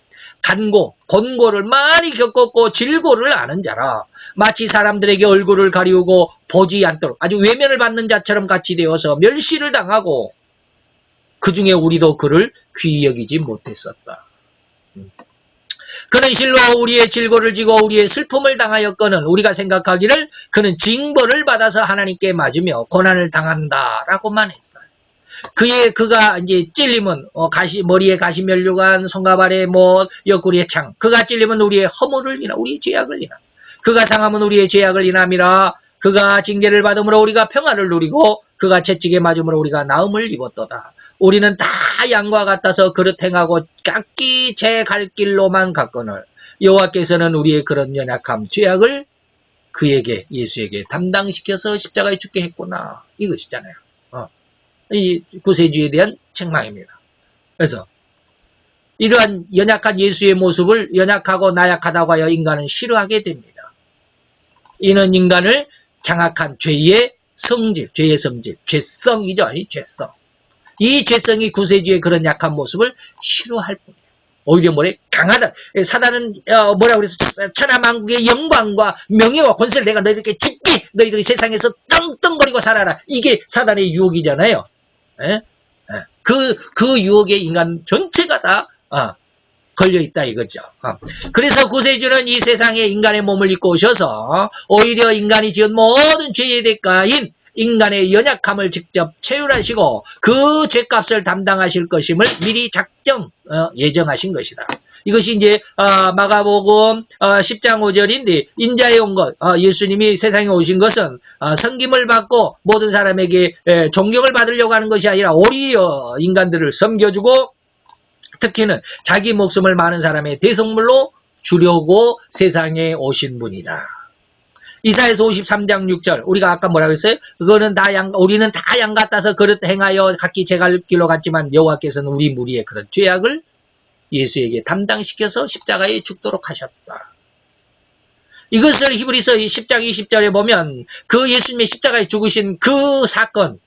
곤고를 많이 겪었고 질고를 아는 자라 마치 사람들에게 얼굴을 가리우고 보지 않도록 아주 외면을 받는 자처럼 같이 되어서 멸시를 당하고 그 중에 우리도 그를 귀히 여기지 못했었다. 그는 실로 우리의 질고를 지고 우리의 슬픔을 당하였거늘 우리가 생각하기를 그는 징벌을 받아서 하나님께 맞으며 고난을 당한다라고만 했다. 그가 이제 찔림은 머리에 가시면류관, 손가발에 옆구리에 창. 그가 찔림은 우리의 허물을 인하, 우리의 죄악을 인하. 그가 상함은 우리의 죄악을 인함이라. 그가 징계를 받음으로 우리가 평안을 누리고 그가 채찍에 맞음으로 우리가 나음을 입었도다. 우리는 다 양과 같아서 그릇 행하고 각기 제 갈 길로만 갔거늘 여호와께서는 우리의 그런 연약함, 죄악을 예수에게 담당시켜서 십자가에 죽게 했구나. 이것이잖아요. 이 구세주에 대한 책망입니다. 그래서 이러한 연약한 예수의 모습을 연약하고 나약하다고 하여 인간은 싫어하게 됩니다. 이는 인간을 장악한 죄의 성질, 죄성이죠. 죄성. 이 죄성이 구세주의 그런 약한 모습을 싫어할 뿐이에요. 오히려 강하다. 사단은 뭐라고 그래서 천하만국의 영광과 명예와 권세를 내가 너희들께 줄게. 너희들이 세상에서 떵떵거리고 살아라. 이게 사단의 유혹이잖아요. 그 유혹에 인간 전체가 다 걸려있다 이거죠. 그래서 구세주는 이 세상에 인간의 몸을 입고 오셔서 오히려 인간이 지은 모든 죄의 대가인 인간의 연약함을 직접 체휼하시고 그 죄값을 담당하실 것임을 미리 예정하신 것이다. 이것이 이제 마가복음 10장 5절인데 인자에 온 것, 예수님이 세상에 오신 것은 섬김을 받고 모든 사람에게 존경을 받으려고 하는 것이 아니라 오히려 인간들을 섬겨주고 특히는 자기 목숨을 많은 사람의 대속물로 주려고 세상에 오신 분이다. 이사야서 53장 6절 우리가 아까 뭐라고 했어요? 그거는 우리는 다 양 같아서 그릇 행하여 각기 제 갈 길로 갔지만 여호와께서는 우리 무리의 그런 죄악을 예수에게 담당시켜서 십자가에 죽도록 하셨다. 이것을 히브리서 10장 20절에 보면 그 예수님의 십자가에 죽으신 그 사건,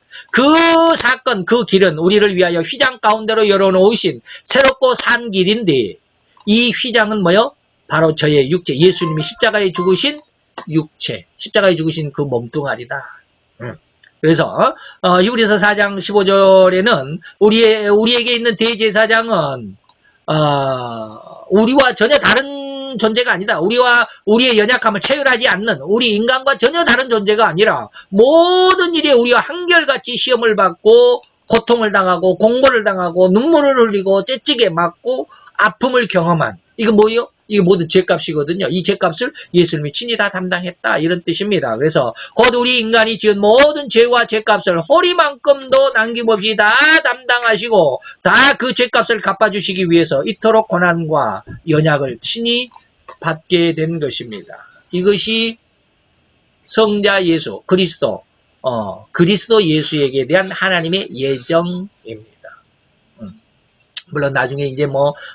그 길은 우리를 위하여 휘장 가운데로 열어놓으신 새롭고 산 길인데 이 휘장은 뭐요? 바로 저의 육체, 예수님이 십자가에 죽으신 육체, 십자가에 죽으신 그 몸뚱아리다. 그래서 히브리서 4장 15절에는 우리에게 있는 대제사장은 우리와 전혀 다른 존재가 아니다. 우리의 연약함을 체휼하지 않는 우리 인간과 전혀 다른 존재가 아니라 모든 일에 우리와 한결같이 시험을 받고 고통을 당하고 공고를 당하고 눈물을 흘리고 째찌게 맞고 아픔을 경험한 이거 뭐예요? 이게 모든 죄값이거든요. 이 죄값을 예수님이 친히 다 담당했다 이런 뜻입니다. 그래서 곧 우리 인간이 지은 모든 죄와 죄값을 허리만큼도 남김없이 다 담당하시고 다 그 죄값을 갚아주시기 위해서 이토록 고난과 연약을 친히 받게 된 것입니다. 이것이 성자 예수 그리스도 예수에게 대한 하나님의 예정입니다. 물론 나중에 이제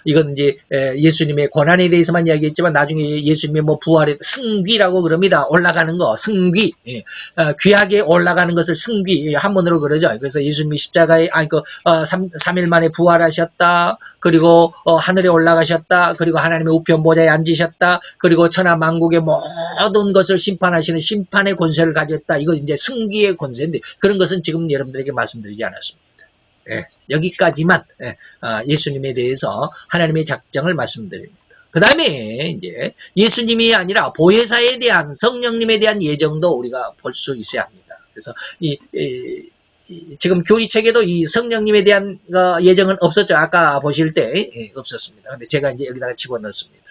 이건 이제 예수님의 고난에 대해서만 이야기했지만 나중에 예수님의 부활의 승귀라고 그럽니다. 올라가는 거, 승귀. 귀하게 올라가는 것을 승귀. 한문으로 그러죠. 그래서 예수님이 십자가에, 3일 만에 부활하셨다. 그리고 하늘에 올라가셨다. 그리고 하나님의 우편 보좌에 앉으셨다. 그리고 천하 만국의 모든 것을 심판하시는 심판의 권세를 가졌다. 이거 이제 승귀의 권세인데 그런 것은 지금 여러분들에게 말씀드리지 않았습니다. 여기까지만 예수님에 대해서 하나님의 작정을 말씀드립니다. 그 다음에 이제 예수님이 아니라 보혜사에 대한 성령님에 대한 예정도 우리가 볼 수 있어야 합니다. 그래서 지금 교리책에도 이 성령님에 대한 예정은 없었죠. 아까 보실 때 없었습니다. 근데 제가 이제 여기다가 집어넣었습니다.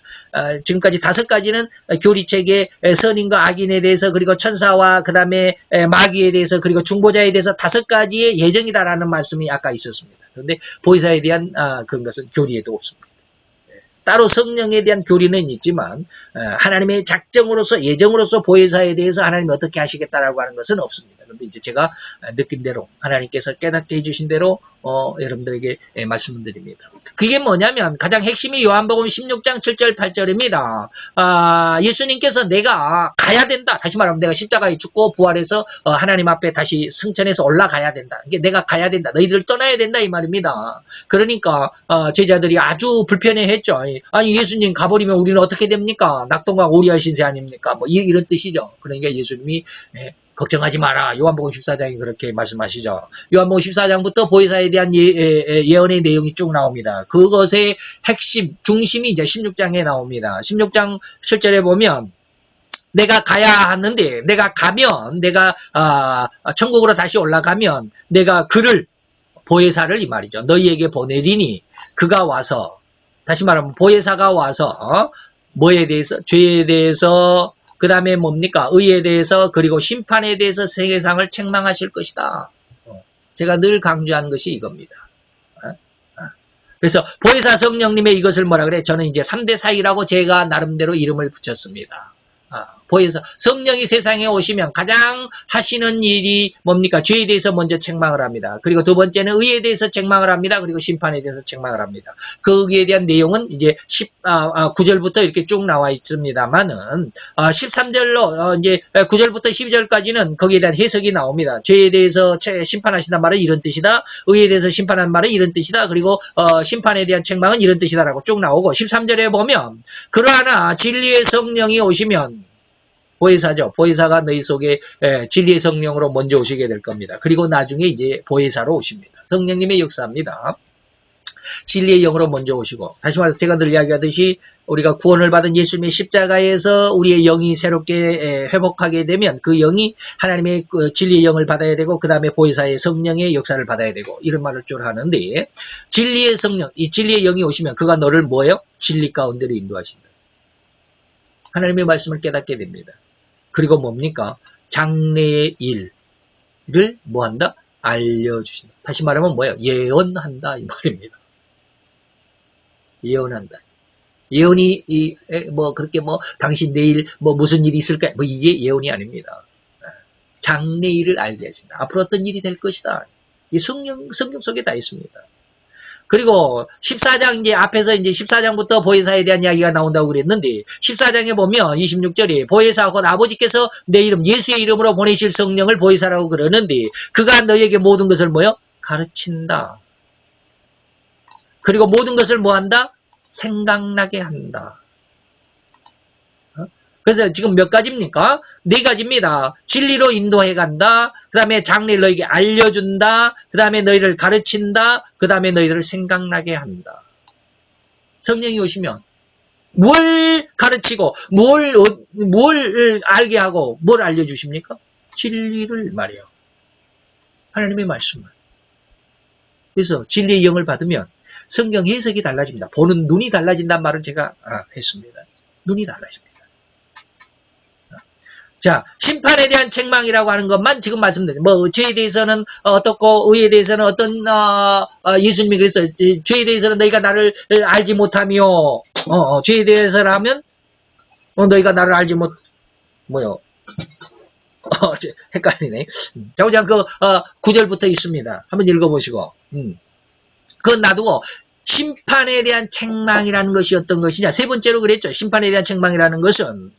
지금까지 5가지는 교리책에 선인과 악인에 대해서 그리고 천사와 그 다음에 마귀에 대해서 그리고 중보자에 대해서 5가지의 예정이다라는 말씀이 아까 있었습니다. 그런데 보혜사에 대한 그런 것은 교리에도 없습니다. 따로 성령에 대한 교리는 있지만 하나님의 작정으로서 예정으로서 보혜사에 대해서 하나님이 어떻게 하시겠다라고 하는 것은 없습니다. 그런데 이제 제가 느낀 대로 하나님께서 깨닫게 해주신 대로 여러분들에게 말씀을 드립니다. 그게 뭐냐면 가장 핵심이 요한복음 16장 7절 8절입니다. 예수님께서 내가 가야 된다. 다시 말하면 내가 십자가에 죽고 부활해서 하나님 앞에 다시 승천해서 올라가야 된다. 이게 내가 가야 된다. 너희들 떠나야 된다 이 말입니다. 그러니까 제자들이 아주 불편해했죠. 아니 예수님 가버리면 우리는 어떻게 됩니까? 낙동강 오리알 신세 아닙니까? 이런 뜻이죠. 그러니까 예수님이 걱정하지 마라. 요한복음 14장이 그렇게 말씀하시죠. 요한복음 14장부터 보혜사에 대한 예언의 내용이 쭉 나옵니다. 그것의 핵심, 중심이 이제 16장에 나옵니다. 16장 7절에 보면 내가 가야 하는데 내가 가면 내가 천국으로 다시 올라가면 내가 그를 보혜사를 이 말이죠. 너희에게 보내리니 그가 와서 다시 말하면 보혜사가 와서 뭐에 대해서 죄에 대해서 그 다음에 뭡니까? 의에 대해서 그리고 심판에 대해서 세계상을 책망하실 것이다. 제가 늘 강조하는 것이 이겁니다. 그래서 보혜사 성령님의 이것을 뭐라 그래? 저는 이제 3대 사이라고 제가 나름대로 이름을 붙였습니다. 보혜사 성령이 세상에 오시면 가장 하시는 일이 뭡니까? 죄에 대해서 먼저 책망을 합니다. 그리고 두 번째는 의에 대해서 책망을 합니다. 그리고 심판에 대해서 책망을 합니다. 거기에 대한 내용은 이제 9절부터 이렇게 쭉 나와 있습니다만은 13절로 이제 9절부터 12절까지는 거기에 대한 해석이 나옵니다. 죄에 대해서 심판하신단 말은 이런 뜻이다. 의에 대해서 심판한 말은 이런 뜻이다. 그리고 심판에 대한 책망은 이런 뜻이다라고 쭉 나오고 13절에 보면 그러나 진리의 성령이 오시면 보혜사죠. 보혜사가 너희 속에 진리의 성령으로 먼저 오시게 될 겁니다. 그리고 나중에 이제 보혜사로 오십니다. 성령님의 역사입니다. 진리의 영으로 먼저 오시고, 다시 말해서 제가 늘 이야기하듯이 우리가 구원을 받은 예수님의 십자가에서 우리의 영이 새롭게 회복하게 되면 그 영이 하나님의 그 진리의 영을 받아야 되고, 그 다음에 보혜사의 성령의 역사를 받아야 되고, 이런 말을 줄 하는데, 진리의 성령, 이 진리의 영이 오시면 그가 너를 뭐예요? 진리 가운데로 인도하신다. 하나님의 말씀을 깨닫게 됩니다. 그리고 뭡니까? 장래의 일을 뭐한다? 알려주신다. 다시 말하면 뭐예요? 예언한다, 이 말입니다. 예언한다. 예언이 그렇게 당신 내일 무슨 일이 있을까? 이게 예언이 아닙니다. 장래일을 알게 하신다. 앞으로 어떤 일이 될 것이다. 이 성경 속에 다 있습니다. 그리고 14장 이제 앞에서 이제 14장부터 보혜사에 대한 이야기가 나온다고 그랬는데, 14장에 보면 26절에 보혜사 곧 아버지께서 내 이름 예수의 이름으로 보내실 성령을 보혜사라고 그러는데, 그가 너에게 모든 것을 뭐요? 가르친다. 그리고 모든 것을 뭐한다? 생각나게 한다. 그래서 지금 몇 가지입니까? 4가지입니다. 진리로 인도해 간다. 그 다음에 장래를 너에게 알려준다. 그 다음에 너희를 가르친다. 그 다음에 너희를 생각나게 한다. 성령이 오시면 뭘 가르치고 뭘 알게 하고 뭘 알려주십니까? 진리를 말이에요. 하나님의 말씀을. 그래서 진리의 영을 받으면 성경 해석이 달라집니다. 보는 눈이 달라진다는 말을 제가 했습니다. 눈이 달라집니다. 자, 심판에 대한 책망이라고 하는 것만 지금 말씀드린, 죄에 대해서는 어떻고, 의에 대해서는 어떤, 예수님이 그랬어요. 죄에 대해서는 너희가 나를 알지 못하며, 죄에 대해서라면, 너희가 나를 알지 헷갈리네. 자, 보자, 9절부터 있습니다. 한번 읽어보시고, 그건 놔두고, 심판에 대한 책망이라는 것이 어떤 것이냐. 3번째로 그랬죠. 심판에 대한 책망이라는 것은,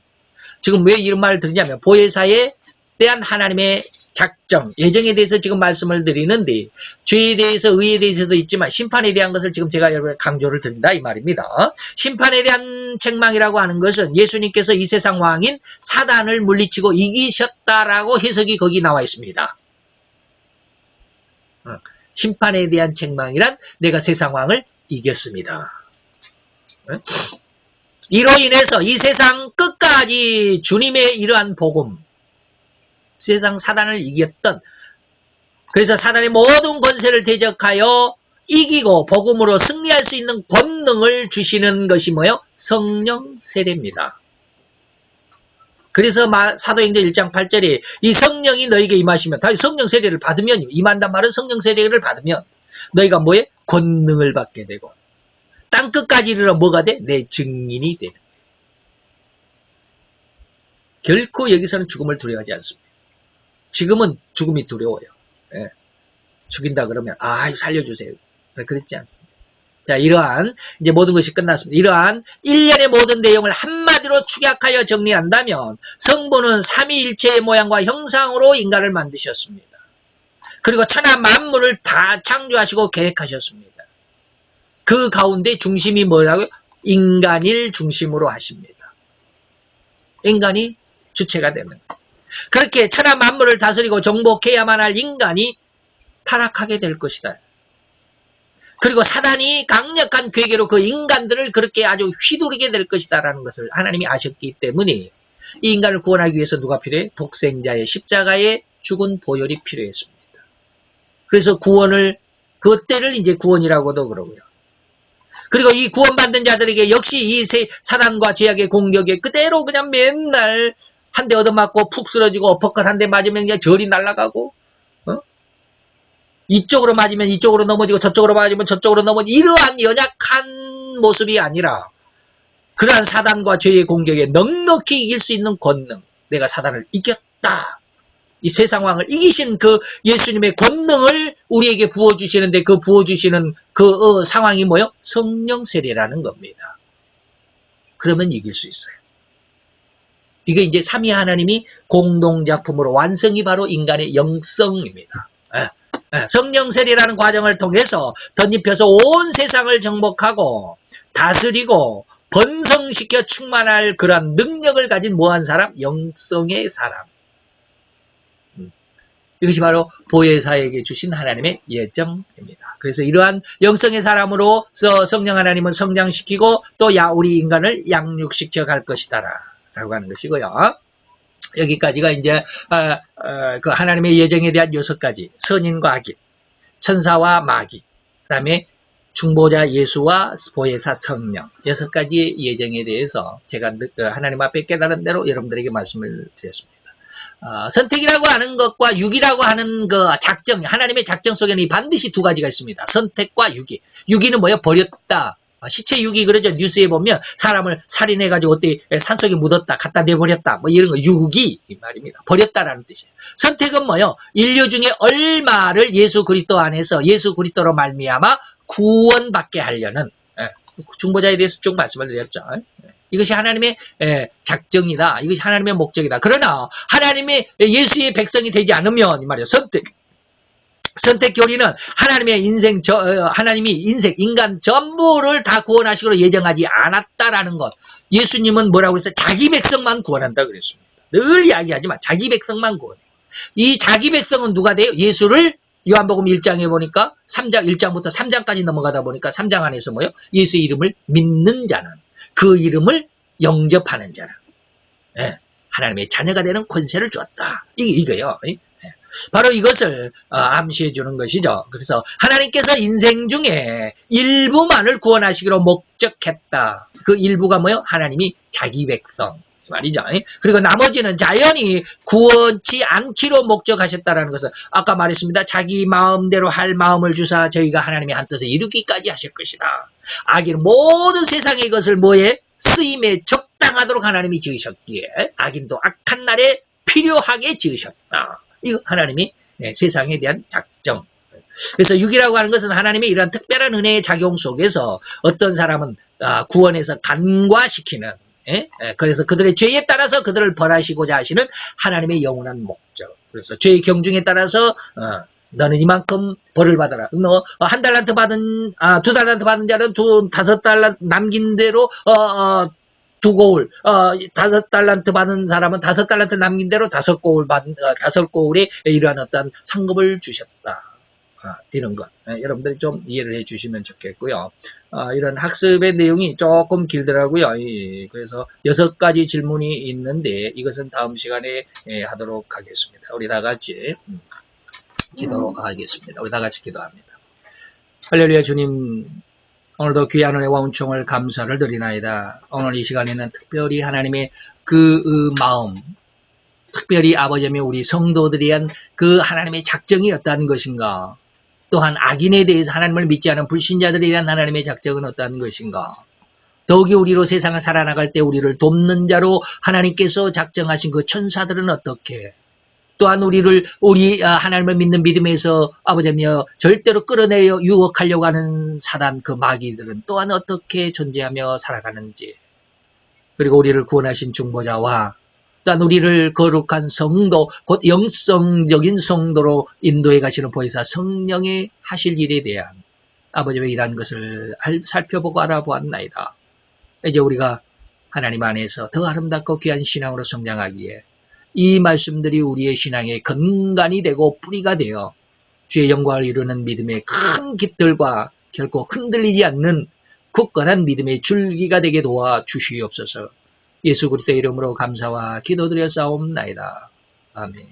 지금 왜 이런 말을 드리냐면, 보혜사에 대한 하나님의 작정, 예정에 대해서 지금 말씀을 드리는데, 죄에 대해서, 의에 대해서도 있지만, 심판에 대한 것을 지금 제가 여러분에게 강조를 드린다, 이 말입니다. 심판에 대한 책망이라고 하는 것은 예수님께서 이 세상 왕인 사단을 물리치고 이기셨다라고 해석이 거기 나와 있습니다. 심판에 대한 책망이란 내가 세상 왕을 이겼습니다. 이로 인해서 이 세상 끝까지 주님의 이러한 복음, 세상 사단을 이겼던, 그래서 사단의 모든 권세를 대적하여 이기고 복음으로 승리할 수 있는 권능을 주시는 것이 뭐예요? 성령 세례입니다. 그래서 사도행전 1장 8절에 이 성령이 너에게 임하시면, 다시 성령 세례를 받으면, 임한단 말은 성령 세례를 받으면 너희가 뭐에? 권능을 받게 되고 땅 끝까지 이르러 뭐가 돼? 내 증인이 되는. 결코 여기서는 죽음을 두려워하지 않습니다. 지금은 죽음이 두려워요. 예. 죽인다 그러면 살려주세요. 그렇지 않습니다. 자, 이러한 이제 모든 것이 끝났습니다. 이러한 1년의 모든 내용을 한마디로 축약하여 정리한다면, 성부는 삼위일체의 모양과 형상으로 인간을 만드셨습니다. 그리고 천하 만물을 다 창조하시고 계획하셨습니다. 그 가운데 중심이 뭐라고요? 인간일 중심으로 하십니다. 인간이 주체가 되면, 그렇게 천하 만물을 다스리고 정복해야만 할 인간이 타락하게 될 것이다. 그리고 사단이 강력한 괴계로 그 인간들을 그렇게 아주 휘두르게 될 것이다라는 것을 하나님이 아셨기 때문에 이 인간을 구원하기 위해서 누가 필요해? 독생자의 십자가에 죽은 보혈이 필요했습니다. 그래서 그때를 이제 구원이라고도 그러고요. 그리고 이 구원받는 자들에게 역시 이 사단과 죄악의 공격에 그대로 그냥 맨날 한 대 얻어맞고 푹 쓰러지고 어퍼컷 한 대 맞으면 그냥 절이 날아가고, 이쪽으로 맞으면 이쪽으로 넘어지고 저쪽으로 맞으면 저쪽으로 넘어지고, 이러한 연약한 모습이 아니라 그러한 사단과 죄의 공격에 넉넉히 이길 수 있는 권능, 내가 사단을 이겼다, 이 세상 왕을 이기신 그 예수님의 권능을 우리에게 부어주시는데, 그 부어주시는 그 상황이 뭐예요? 성령 세례라는 겁니다. 그러면 이길 수 있어요. 이게 이제 삼위 하나님이 공동작품으로 완성이 바로 인간의 영성입니다. 성령 세례라는 과정을 통해서 덧입혀서 온 세상을 정복하고 다스리고 번성시켜 충만할 그런 능력을 가진 뭐한 사람? 영성의 사람. 이것이 바로 보혜사에게 주신 하나님의 예정입니다. 그래서 이러한 영성의 사람으로서 성령 하나님은 성장시키고 또 우리 인간을 양육시켜 갈 것이다 라고 하는 것이고요. 여기까지가 이제 그 하나님의 예정에 대한 6가지, 선인과 악인, 천사와 마귀, 그 다음에 중보자 예수와 보혜사 성령, 6가지의 예정에 대해서 제가 하나님 앞에 깨달은 대로 여러분들에게 말씀을 드렸습니다. 선택이라고 하는 것과 육이라고 하는 그 작정, 하나님의 작정 속에는 반드시 2가지가 있습니다. 선택과 육이. 육이는 뭐예요? 버렸다. 시체 육이 그러죠. 뉴스에 보면 사람을 살인해가지고 어디 산속에 묻었다, 갖다 내버렸다, 뭐 이런 거 육이 이 말입니다. 버렸다라는 뜻이에요. 선택은 뭐예요? 인류 중에 얼마를 예수 그리스도 안에서 예수 그리스도로 말미암아 구원받게 하려는 중보자에 대해서 좀 말씀을 드렸죠. 이것이 하나님의 작정이다. 이것이 하나님의 목적이다. 그러나 하나님의 예수의 백성이 되지 않으면 이 말이에요. 선택 교리는 하나님의 하나님이 인간 전부를 다 구원하시기로 예정하지 않았다라는 것. 예수님은 뭐라고 그랬어요? 자기 백성만 구원한다 그랬습니다. 늘 이야기하지만 자기 백성만 구원해요. 이 자기 백성은 누가 돼요? 예수를 요한복음 1장에 보니까 3장 1장부터 3장까지 넘어가다 보니까 3장 안에서 뭐예요? 예수의 이름을 믿는 자는, 그 이름을 영접하는 자는 하나님의 자녀가 되는 권세를 주었다. 이거예요. 바로 이것을 암시해 주는 것이죠. 그래서 하나님께서 인생 중에 일부만을 구원하시기로 목적했다. 그 일부가 뭐예요? 하나님이 자기 백성 말이죠. 그리고 나머지는 자연히 구원치 않기로 목적하셨다라는 것은 아까 말했습니다. 자기 마음대로 할 마음을 주사 저희가 하나님의 한 뜻을 이루기까지 하실 것이다. 악인 모든 세상의 것을 뭐에? 쓰임에 적당하도록 하나님이 지으셨기에 악인도 악한 날에 필요하게 지으셨다. 이거 하나님이 세상에 대한 작정. 그래서 육이라고 하는 것은 하나님의 이러한 특별한 은혜의 작용 속에서 어떤 사람은 구원해서 간과시키는, 그래서 그들의 죄에 따라서 그들을 벌하시고자 하시는 하나님의 영원한 목적. 그래서 죄의 경중에 따라서 너는 이만큼 벌을 받아라. 너 1달란트 받은 2달란트 받은 자는 5달란트 남긴 대로 2고울, 5달란트 받은 사람은 5달란트 남긴 대로 5고울 받은, 5고울에 이러한 어떤 상급을 주셨다. 이런 것. 여러분들이 좀 이해를 해 주시면 좋겠고요. 이런 학습의 내용이 조금 길더라고요. 그래서 6가지 질문이 있는데 이것은 다음 시간에 하도록 하겠습니다. 우리 다 같이 기도하겠습니다. 우리 다 같이 기도합니다. 할렐루야 주님. 오늘도 귀한 은혜와 은총을 감사를 드리나이다. 오늘 이 시간에는 특별히 하나님의 그 마음, 특별히 아버지의 우리 성도들이 한 그 하나님의 작정이 어떠한 것인가, 또한 악인에 대해서 하나님을 믿지 않은 불신자들에 대한 하나님의 작정은 어떠한 것인가, 더욱이 우리로 세상을 살아나갈 때 우리를 돕는 자로 하나님께서 작정하신 그 천사들은 어떻게, 또한 우리 하나님을 믿는 믿음에서 아버지며 절대로 끌어내려 유혹하려고 하는 사단 그 마귀들은 또한 어떻게 존재하며 살아가는지, 그리고 우리를 구원하신 중보자와 또한 우리를 거룩한 성도, 곧 영성적인 성도로 인도해 가시는 보혜사 성령의 하실 일에 대한 아버지의 일한 것을 살펴보고 알아보았나이다. 이제 우리가 하나님 안에서 더 아름답고 귀한 신앙으로 성장하기에 이 말씀들이 우리의 신앙의 근간이 되고 뿌리가 되어 주의 영광을 이루는 믿음의 큰 깃들과 결코 흔들리지 않는 굳건한 믿음의 줄기가 되게 도와 주시옵소서. 예수 그리스도의 이름으로 감사와 기도드려 싸움나이다. 아멘.